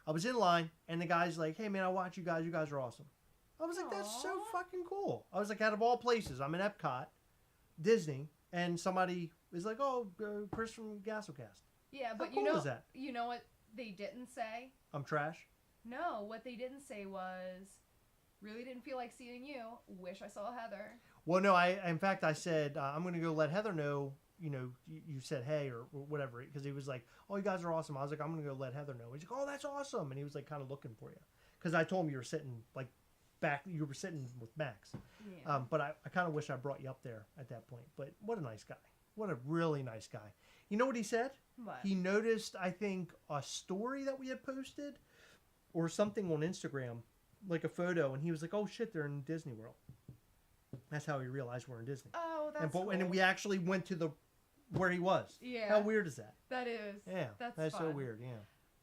I was in line, and the guy's like, "Hey, man, I watch you guys. You guys are awesome." I was like, "That's so fucking cool." I was like, out of all places, I'm in Epcot, Disney, and somebody is like, "Oh, Chris from Gastlecast." Yeah, but How cool is that? You know what they didn't say? I'm trash? No, what they didn't say was, really didn't feel like seeing you. Wish I saw Heather. Well, no, in fact, I said, I'm going to go let Heather know, you know, you said hey or whatever, because he was like, "Oh, you guys are awesome." I was like, "I'm going to go let Heather know." He's like, "Oh, that's awesome." And he was like kind of looking for you. Because I told him you were sitting like back, you were sitting with Max. Yeah. But I kind of wish I brought you up there at that point. But what a nice guy. What a really nice guy. You know what he said? What? He noticed, I think, a story that we had posted or something on Instagram, like a photo, and he was like, "Oh shit, they're in Disney World." That's how he realized we're in Disney. Oh, that's cool. cool. And we actually went to where he was. Yeah. How weird is that? That is. Yeah. That's so fun. weird. Yeah.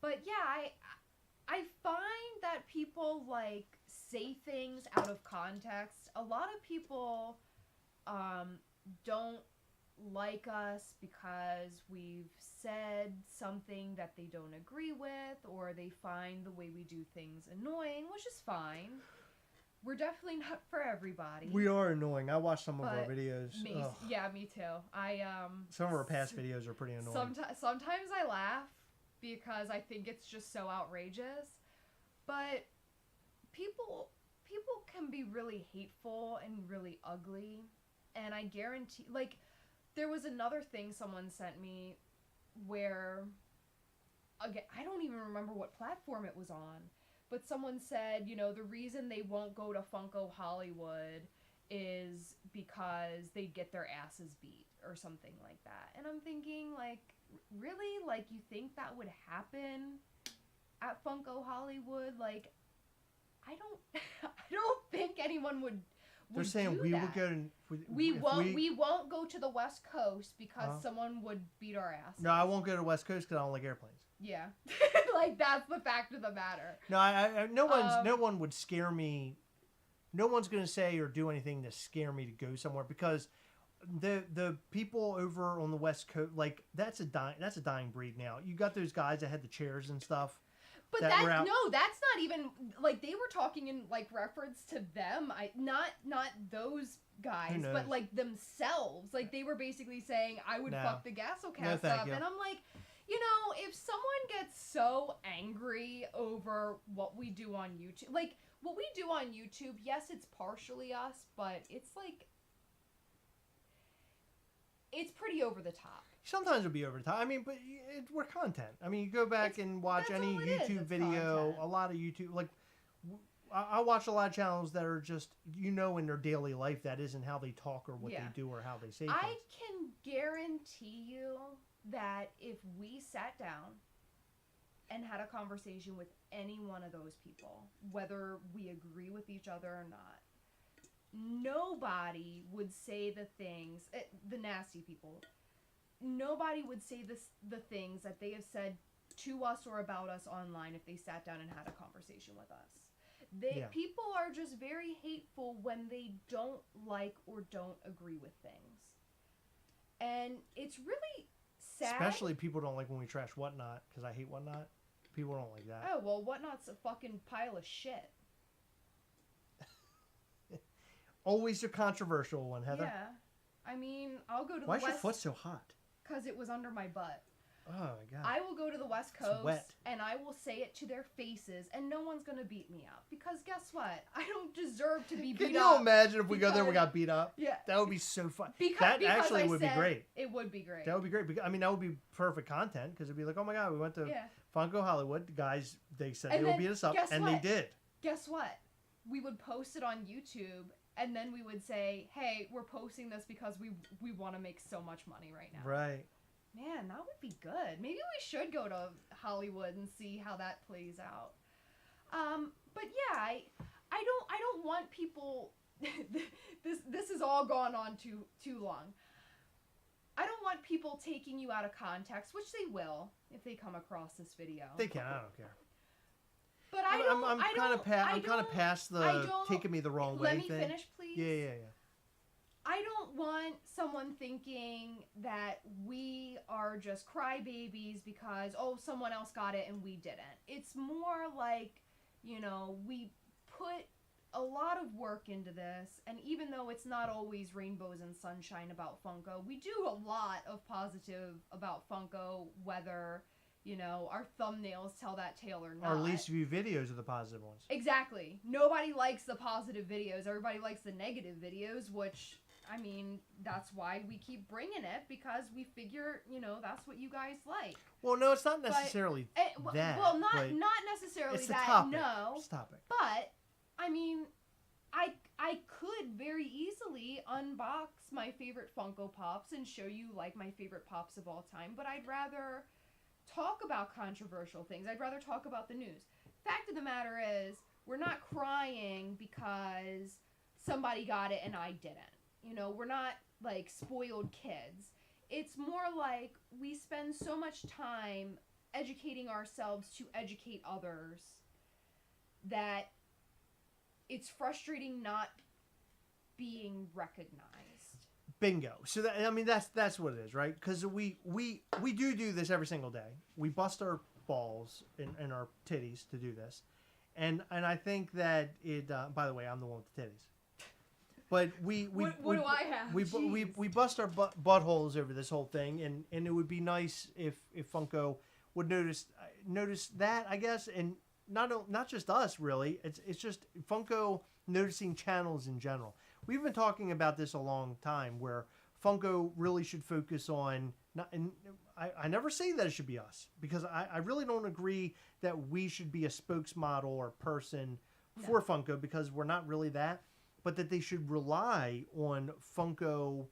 But yeah, I find that people like say things out of context. A lot of people don't like us because we've said something that they don't agree with, or they find the way we do things annoying, which is fine. We're definitely not for everybody. We are annoying. I watched some of our videos. Yeah, me too. Some of our past videos are pretty annoying. Sometimes I laugh because I think it's just so outrageous. But people can be really hateful and really ugly. And I guarantee, like, there was another thing someone sent me where, again, I don't even remember what platform it was on, but someone said, you know, the reason they won't go to Funko Hollywood is because they get their asses beat or something like that. And I'm thinking, like, really? Like, you think that would happen at Funko Hollywood? Like, I don't think anyone would. They're saying we would go to. We won't go to the West Coast because someone would beat our ass. No, I won't go to the West Coast because I don't like airplanes. Yeah, like that's the fact of the matter. No, no one would scare me. No one's going to say or do anything to scare me to go somewhere because the people over on the West Coast, like that's a dying breed now. You got those guys that had the chairs and stuff. But that's not even like they were talking in like reference to them. Not those guys, but like themselves. Like they were basically saying, "I would fuck the Gastlecast up," and I'm like, you know, if someone gets so angry over what we do on YouTube, like what we do on YouTube, yes, it's partially us, but it's like it's pretty over the top. Sometimes it'll be over the top. I mean, but we're content. I mean, you go back and watch any YouTube video, content. A lot of YouTube, like, I watch a lot of channels that are just, you know, in their daily life, that isn't how they talk or what they do or how they say things. I can guarantee you that if we sat down and had a conversation with any one of those people, whether we agree with each other or not, nobody would say the things, the nasty people, nobody would say the things that they have said to us or about us online if they sat down and had a conversation with us. People are just very hateful when they don't like or don't agree with things. And it's really sad. Especially people don't like when we trash Whatnot, because I hate Whatnot. People don't like that. Oh, well, Whatnot's a fucking pile of shit. Always a controversial one, Heather. Yeah. I mean, I'll go to Why is your foot so hot? Because it was under my butt. Oh, my God. I will go to the West Coast, and I will say it to their faces, and no one's going to beat me up. Because guess what? I don't deserve to be beat up. Can you imagine if we go there and we got beat up? Yeah. That would be so fun. That actually would be great. It would be great. That would be great. I mean, that would be perfect content, because it'd be like, oh, my God, we went to Funko Hollywood. The guys, they said they would beat us up, and they did. Guess what? We would post it on YouTube, and then we would say, hey, we're posting this because we want to make so much money right now. Right. Man, that would be good. Maybe we should go to Hollywood and see how that plays out. But yeah, I don't want people. This has all gone on too long. I don't want people taking you out of context, which they will if they come across this video. They can. I don't care. But I'm kind of past the taking me the wrong way thing. Let me finish, please. Yeah. I don't want someone thinking that we are just crybabies because, someone else got it and we didn't. It's more like, you know, we put a lot of work into this, and even though it's not always rainbows and sunshine about Funko, we do a lot of positive about Funko, whether, you know, our thumbnails tell that tale or not. Our least viewed videos are the positive ones. Exactly. Nobody likes the positive videos. Everybody likes the negative videos, which... I mean, that's why we keep bringing it, because we figure, you know, that's what you guys like. Well, no, it's not necessarily that. Well, not necessarily it's the that, topic. no. It's the topic. But, I mean, I could very easily unbox my favorite Funko Pops and show you, like, my favorite Pops of all time, but I'd rather talk about controversial things. I'd rather talk about the news. Fact of the matter is, we're not crying because somebody got it and I didn't. You know, we're not, like, spoiled kids. it's more like we spend so much time educating ourselves to educate others that it's frustrating not being recognized. Bingo. So that, I mean, that's what it is, right? Because we do this every single day. We bust our balls and our titties to do this, and I think that it. By the way, I'm the one with the titties. But what do I have? We bust our buttholes over this whole thing, and it would be nice if Funko would notice that, I guess, and not just us really. It's just Funko noticing channels in general. We've been talking about this a long time, where Funko really should focus on. And I never say that it should be us, because I really don't agree that we should be a spokesmodel or person for Funko, because we're not really that. But that they should rely on Funko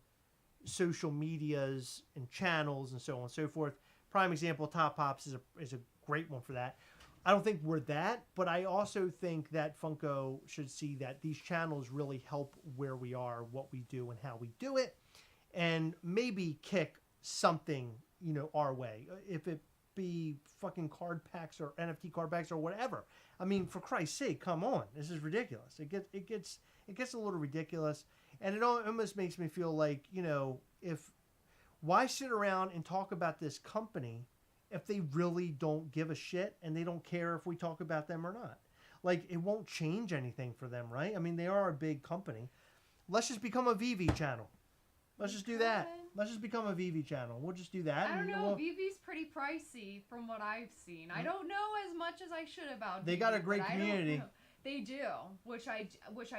social medias and channels and so on and so forth. Prime example, Top Pops is a great one for that. I don't think we're that, but I also think that Funko should see that these channels really help where we are, what we do, and how we do it, and maybe kick something, our way. If it be fucking card packs or NFT card packs or whatever. I mean, for Christ's sake, come on. This is ridiculous. It gets a little ridiculous, and it almost makes me feel like, why sit around and talk about this company if they really don't give a shit and they don't care if we talk about them or not? Like, it won't change anything for them, right? I mean, they are a big company. Let's just become a VV channel. Let's just do that. Let's just become a VV channel. We'll just do that. I don't know. VV's pretty pricey from what I've seen. I don't know as much as I should about VV. They got a great community. They do, which I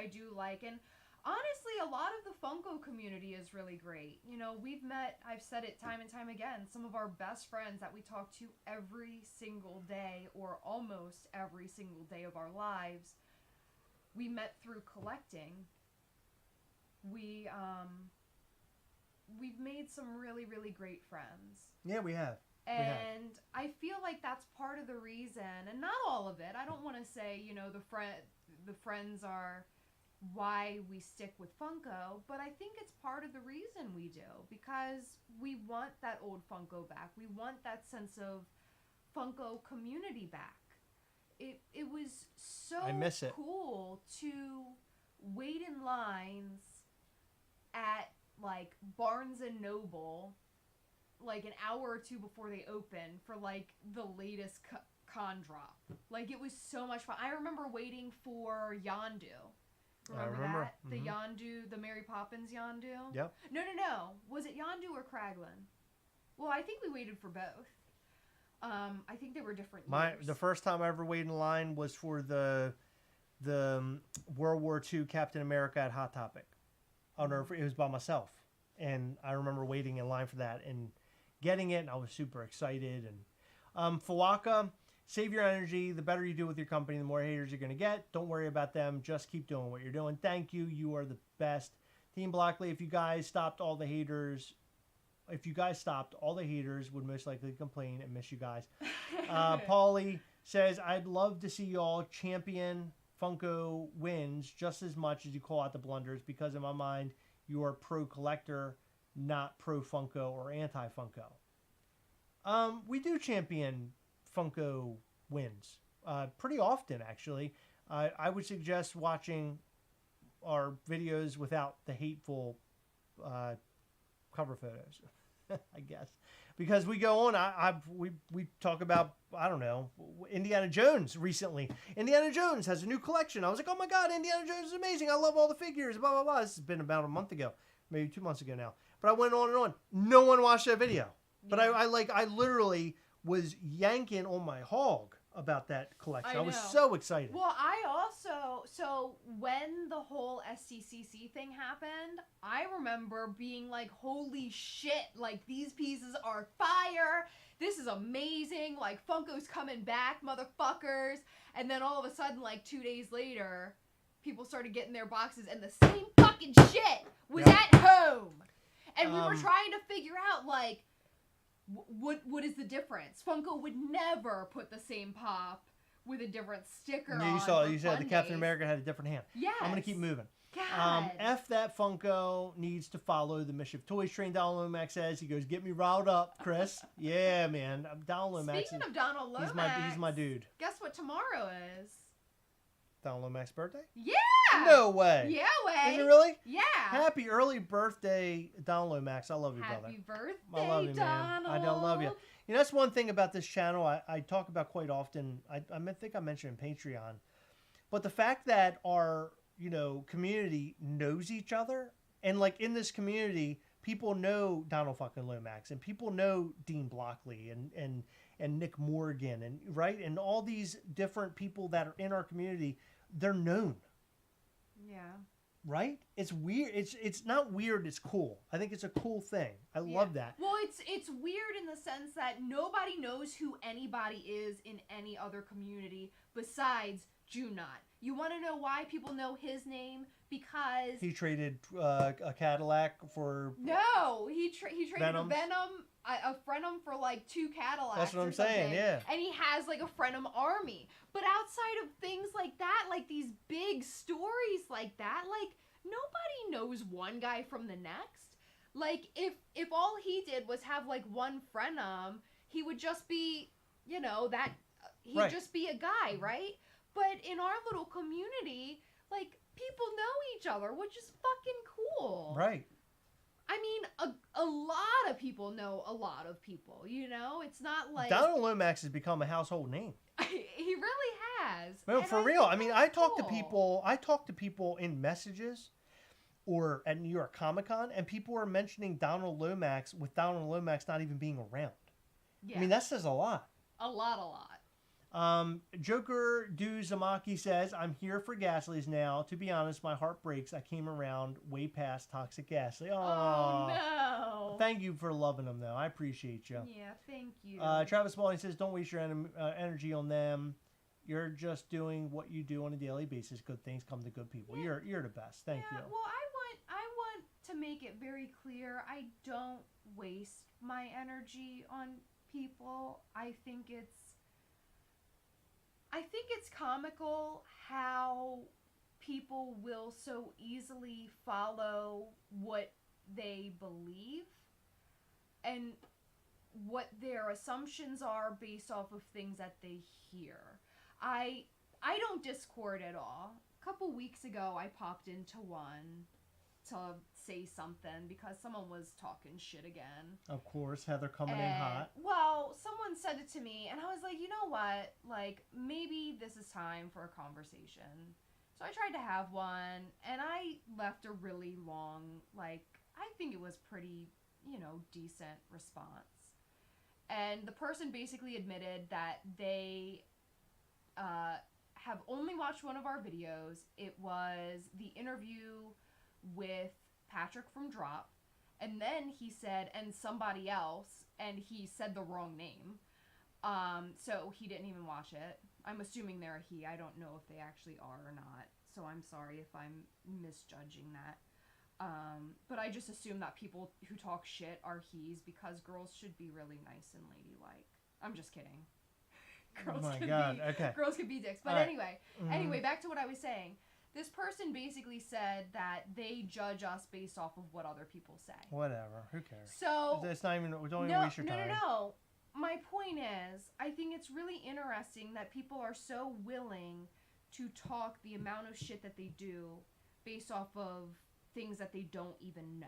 do like. And honestly, a lot of the Funko community is really great. We've met, I've said it time and time again, some of our best friends that we talk to every single day, or almost every single day of our lives, we met through collecting. We've made some really, really great friends. Yeah, we have. And I feel like that's part of the reason, and not all of it. I don't want to say, the friends are why we stick with Funko, but I think it's part of the reason we do, because we want that old Funko back. We want that sense of Funko community back. It was so I miss it. Cool to wait in lines at like Barnes and Noble, like an hour or two before they open, for like the latest con drop. Like, it was so much fun. I remember waiting for Yondu. Remember that? Mm-hmm. The Yondu, the Mary Poppins Yondu? Yep. No. Was it Yondu or Kraglin? Well, I think we waited for both. I think they were different years. The first time I ever waited in line was for the World War II Captain America at Hot Topic. It was by myself, and I remember waiting in line for that and getting it, and I was super excited. And Fawaka, save your energy. The better you do with your company, the more haters you're going to get. Don't worry about them. Just keep doing what you're doing. Thank you. You are the best. Team Blockley, if you guys stopped all the haters, would most likely complain and miss you guys. Paulie says, I'd love to see y'all champion Funko wins just as much as you call out the blunders, because in my mind, you are pro collector, not pro Funko or anti Funko. We do champion Funko wins pretty often, actually. I would suggest watching our videos without the hateful cover photos, I guess. Because we go on, we talk about, I don't know, Indiana Jones recently. Indiana Jones has a new collection. I was like, oh my God, Indiana Jones is amazing. I love all the figures, blah, blah, blah. This has been about a month ago, maybe 2 months ago now. But I went on and on. No one watched that video. Yeah. But I literally was yanking on my hog about that collection. I was so excited. Well, so when the whole STCC thing happened, I remember being like, holy shit, like, these pieces are fire. This is amazing. Like, Funko's coming back, motherfuckers. And then all of a sudden, like 2 days later, people started getting their boxes and the same fucking shit was at home. And we were trying to figure out, like, what is the difference? Funko would never put the same pop with a different sticker Yeah, on. you said the Captain America had a different hand. Yes. I'm gonna keep moving. God. F that Funko needs to follow the Mischief Toys train. Donald Lomax says, he goes, get me riled up, Chris. Yeah, man. Donald Lomax. Speaking of Donald Lomax, he's my dude. Guess what tomorrow is? Donald Lomax's birthday? Yeah. No way. Yeah, way. Is it really? Yeah. Happy early birthday, Donald Lomax. I love you, brother. Happy birthday, I love you, man. Donald. I don't love you. You know, that's one thing about this channel I talk about quite often. I think I mentioned in Patreon. But the fact that our, community knows each other. And, like, in this community, people know Donald fucking Lomax. And people know Dean Blockley and Nick Morgan. And right? And all these different people that are in our community, they're known. Yeah. Right? It's weird. It's not weird. It's cool. I think it's a cool thing. I love that. Well, it's weird in the sense that nobody knows who anybody is in any other community besides Junot. You want to know why people know his name? Because he traded a Cadillac for he traded Venoms. a Frenum for like 2 Cadillacs. That's what I'm saying. Yeah. And he has like a Frenum army. But outside of things like that, like these big stories like that, like nobody knows one guy from the next. Like if all he did was have like one Frenum, he would just be, that he'd right. just be a guy, right? But in our little community, like, people know each other, which is fucking cool. Right. I mean, a lot of people know a lot of people, It's not like... Donald Lomax has become a household name. He really has. No, for real. I mean, I talk to people in messages or at New York Comic Con, and people are mentioning Donald Lomax with Donald Lomax not even being around. Yeah. I mean, that says a lot. A lot. Joker Do Zamaki says, I'm here for Gastlys now. To be honest, my heart breaks. I came around way past Toxic Gastly. Oh, no. Thank you for loving them, though. I appreciate you. Yeah, thank you. Travis Spalding says, don't waste your energy on them. You're just doing what you do on a daily basis. Good things come to good people. Yeah. You're the best. Thank you. Well, I want to make it very clear. I don't waste my energy on people. I think it's comical how people will so easily follow what they believe and what their assumptions are based off of things that they hear. I don't Discord at all. A couple weeks ago, I popped into one to say something because someone was talking shit again. Of course, Heather coming in hot. Well, someone said it to me, and I was like, you know what? Like, maybe this is time for a conversation. So I tried to have one, and I left a really long, like, I think it was pretty, decent response. And the person basically admitted that they have only watched one of our videos. It was the interview with Patrick from Droppp, and then he said, and somebody else, and he said the wrong name. So he didn't even watch it. I'm assuming they're a he. I don't know if they actually are or not. So I'm sorry if I'm misjudging that. But I just assume that people who talk shit are he's because girls should be really nice and ladylike. I'm just kidding. Girls could be dicks. But anyway, back to what I was saying. This person basically said that they judge us based off of what other people say. Whatever. Who cares? So it's not even. Don't even waste your time. No. My point is, I think it's really interesting that people are so willing to talk the amount of shit that they do based off of things that they don't even know.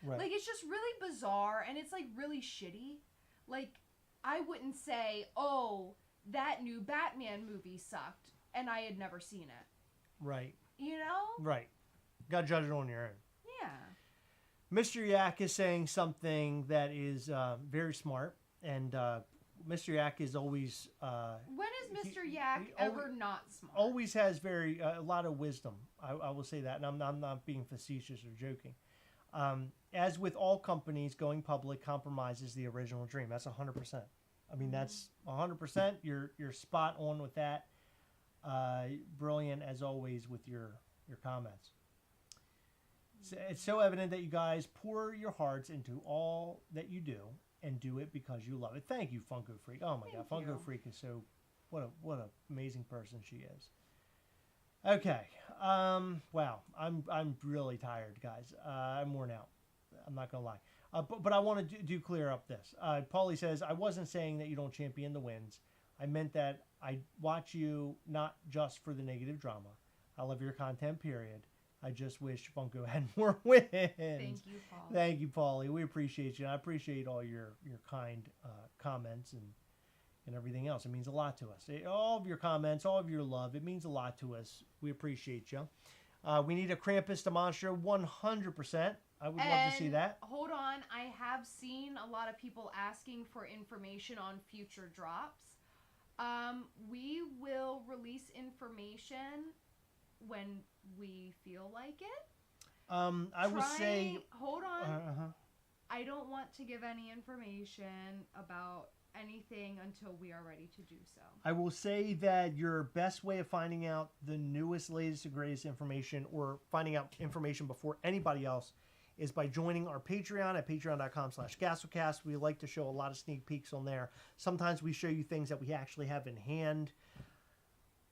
Right. Like, it's just really bizarre, and it's, like, really shitty. Like, I wouldn't say, oh, that new Batman movie sucked, and I had never seen it. Right. Right. Got to judge it on your own. Yeah. Mr. Yak is saying something that is very smart, and Mr. Yak is always... when is Mr. Yak ever not smart? Always has a lot of wisdom. I will say that, and I'm not being facetious or joking. As with all companies, going public compromises the original dream. That's 100%. I mean, that's 100%. You're spot on with that. Brilliant as always with your comments. It's so evident that you guys pour your hearts into all that you do and do it because you love it. Thank you, Funko Freak. Oh my God, Funko Freak is so What a amazing person she is. Okay. Wow. I'm really tired, guys. I'm worn out. I'm not gonna lie. But I want to do clear up this. Paulie says, I wasn't saying that you don't champion the wins. I meant that I watch you not just for the negative drama. I love your content, period. I just wish Funko had more wins. Thank you, Paul. Thank you, Paulie. We appreciate you. And I appreciate all your kind comments and everything else. It means a lot to us. All of your comments, all of your love, it means a lot to us. We appreciate you. We need a Krampus to Monster 100%. I would love to see that. Hold on. I have seen a lot of people asking for information on future drops. We will release information when we feel like it. I would say... Hold on. I don't want to give any information about anything until we are ready to do so. I will say that your best way of finding out the newest, latest, and greatest information, or finding out information before anybody else, is by joining our Patreon at patreon.com/Gastlecast. We like to show a lot of sneak peeks on there. Sometimes we show you things that we actually have in hand.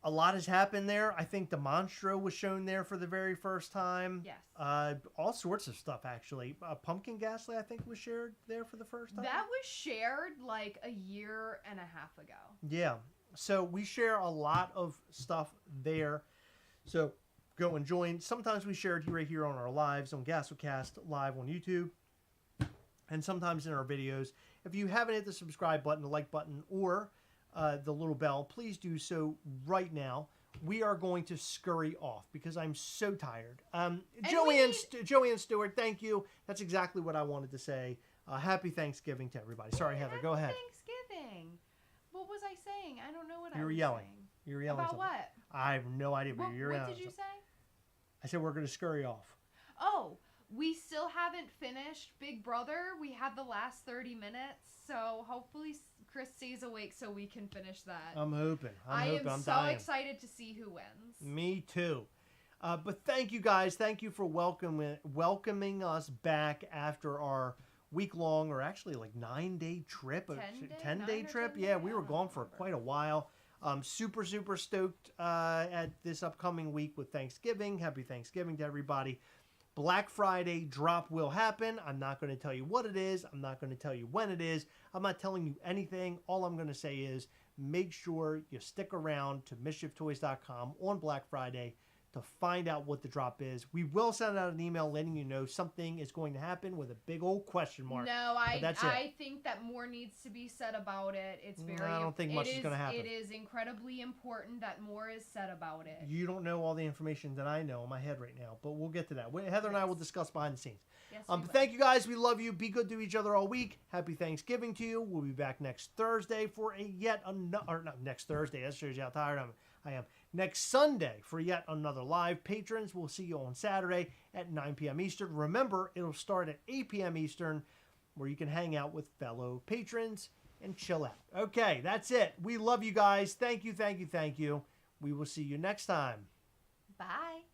A lot has happened there. I think the Monstro was shown there for the very first time. Yes. All sorts of stuff, actually. Pumpkin Gastly, I think, was shared there for the first time. That was shared like a year and a half ago. Yeah. So we share a lot of stuff there. So go and join. Sometimes we share it right here on our lives on Gastlecast Live on YouTube. And sometimes in our videos. If you haven't hit the subscribe button, the like button, or the little bell, please do so right now. We are going to scurry off because I'm so tired. Joanne Stewart, thank you. That's exactly what I wanted to say. Happy Thanksgiving to everybody. Sorry, Heather, go ahead. Thanksgiving. What was I saying? I don't know what I was You were yelling. saying. You were yelling about something. what? I have no idea what you're yelling. What did you say? I said we're going to scurry off. Oh, we still haven't finished Big Brother. We had the last 30 minutes, so hopefully Chris stays awake so we can finish that. I'm hoping. I am I'm so dying. excited to see who wins. Me too. But thank you guys. Thank you for welcoming us back after our week-long, or actually like 9-day trip. 10-day trip. Yeah, we were gone for quite a while. Super stoked at this upcoming week with Thanksgiving. Happy Thanksgiving to everybody. Black Friday drop will happen. I'm not going to tell you what it is. I'm not going to tell you when it is. I'm not telling you anything. All I'm going to say is make sure you stick around to mischieftoys.com on Black Friday to find out what the drop is. We will send out an email letting you know something is going to happen with a big old question mark. No, I think that more needs to be said about it. It's very. I don't think much is going to happen. It is incredibly important that more is said about it. You don't know all the information that I know in my head right now, but we'll get to that. Heather and I will discuss behind the scenes. Yes, thank you guys. We love you. Be good to each other all week. Happy Thanksgiving to you. We'll be back next Thursday for not next Thursday. That shows you how tired I am. Next Sunday for yet another live. Patrons, we'll see you on Saturday at 9 p.m. Eastern. Remember, it'll start at 8 p.m. Eastern, where you can hang out with fellow patrons and chill out. Okay, that's it. We love you guys. Thank you, thank you, thank you. We will see you next time. Bye.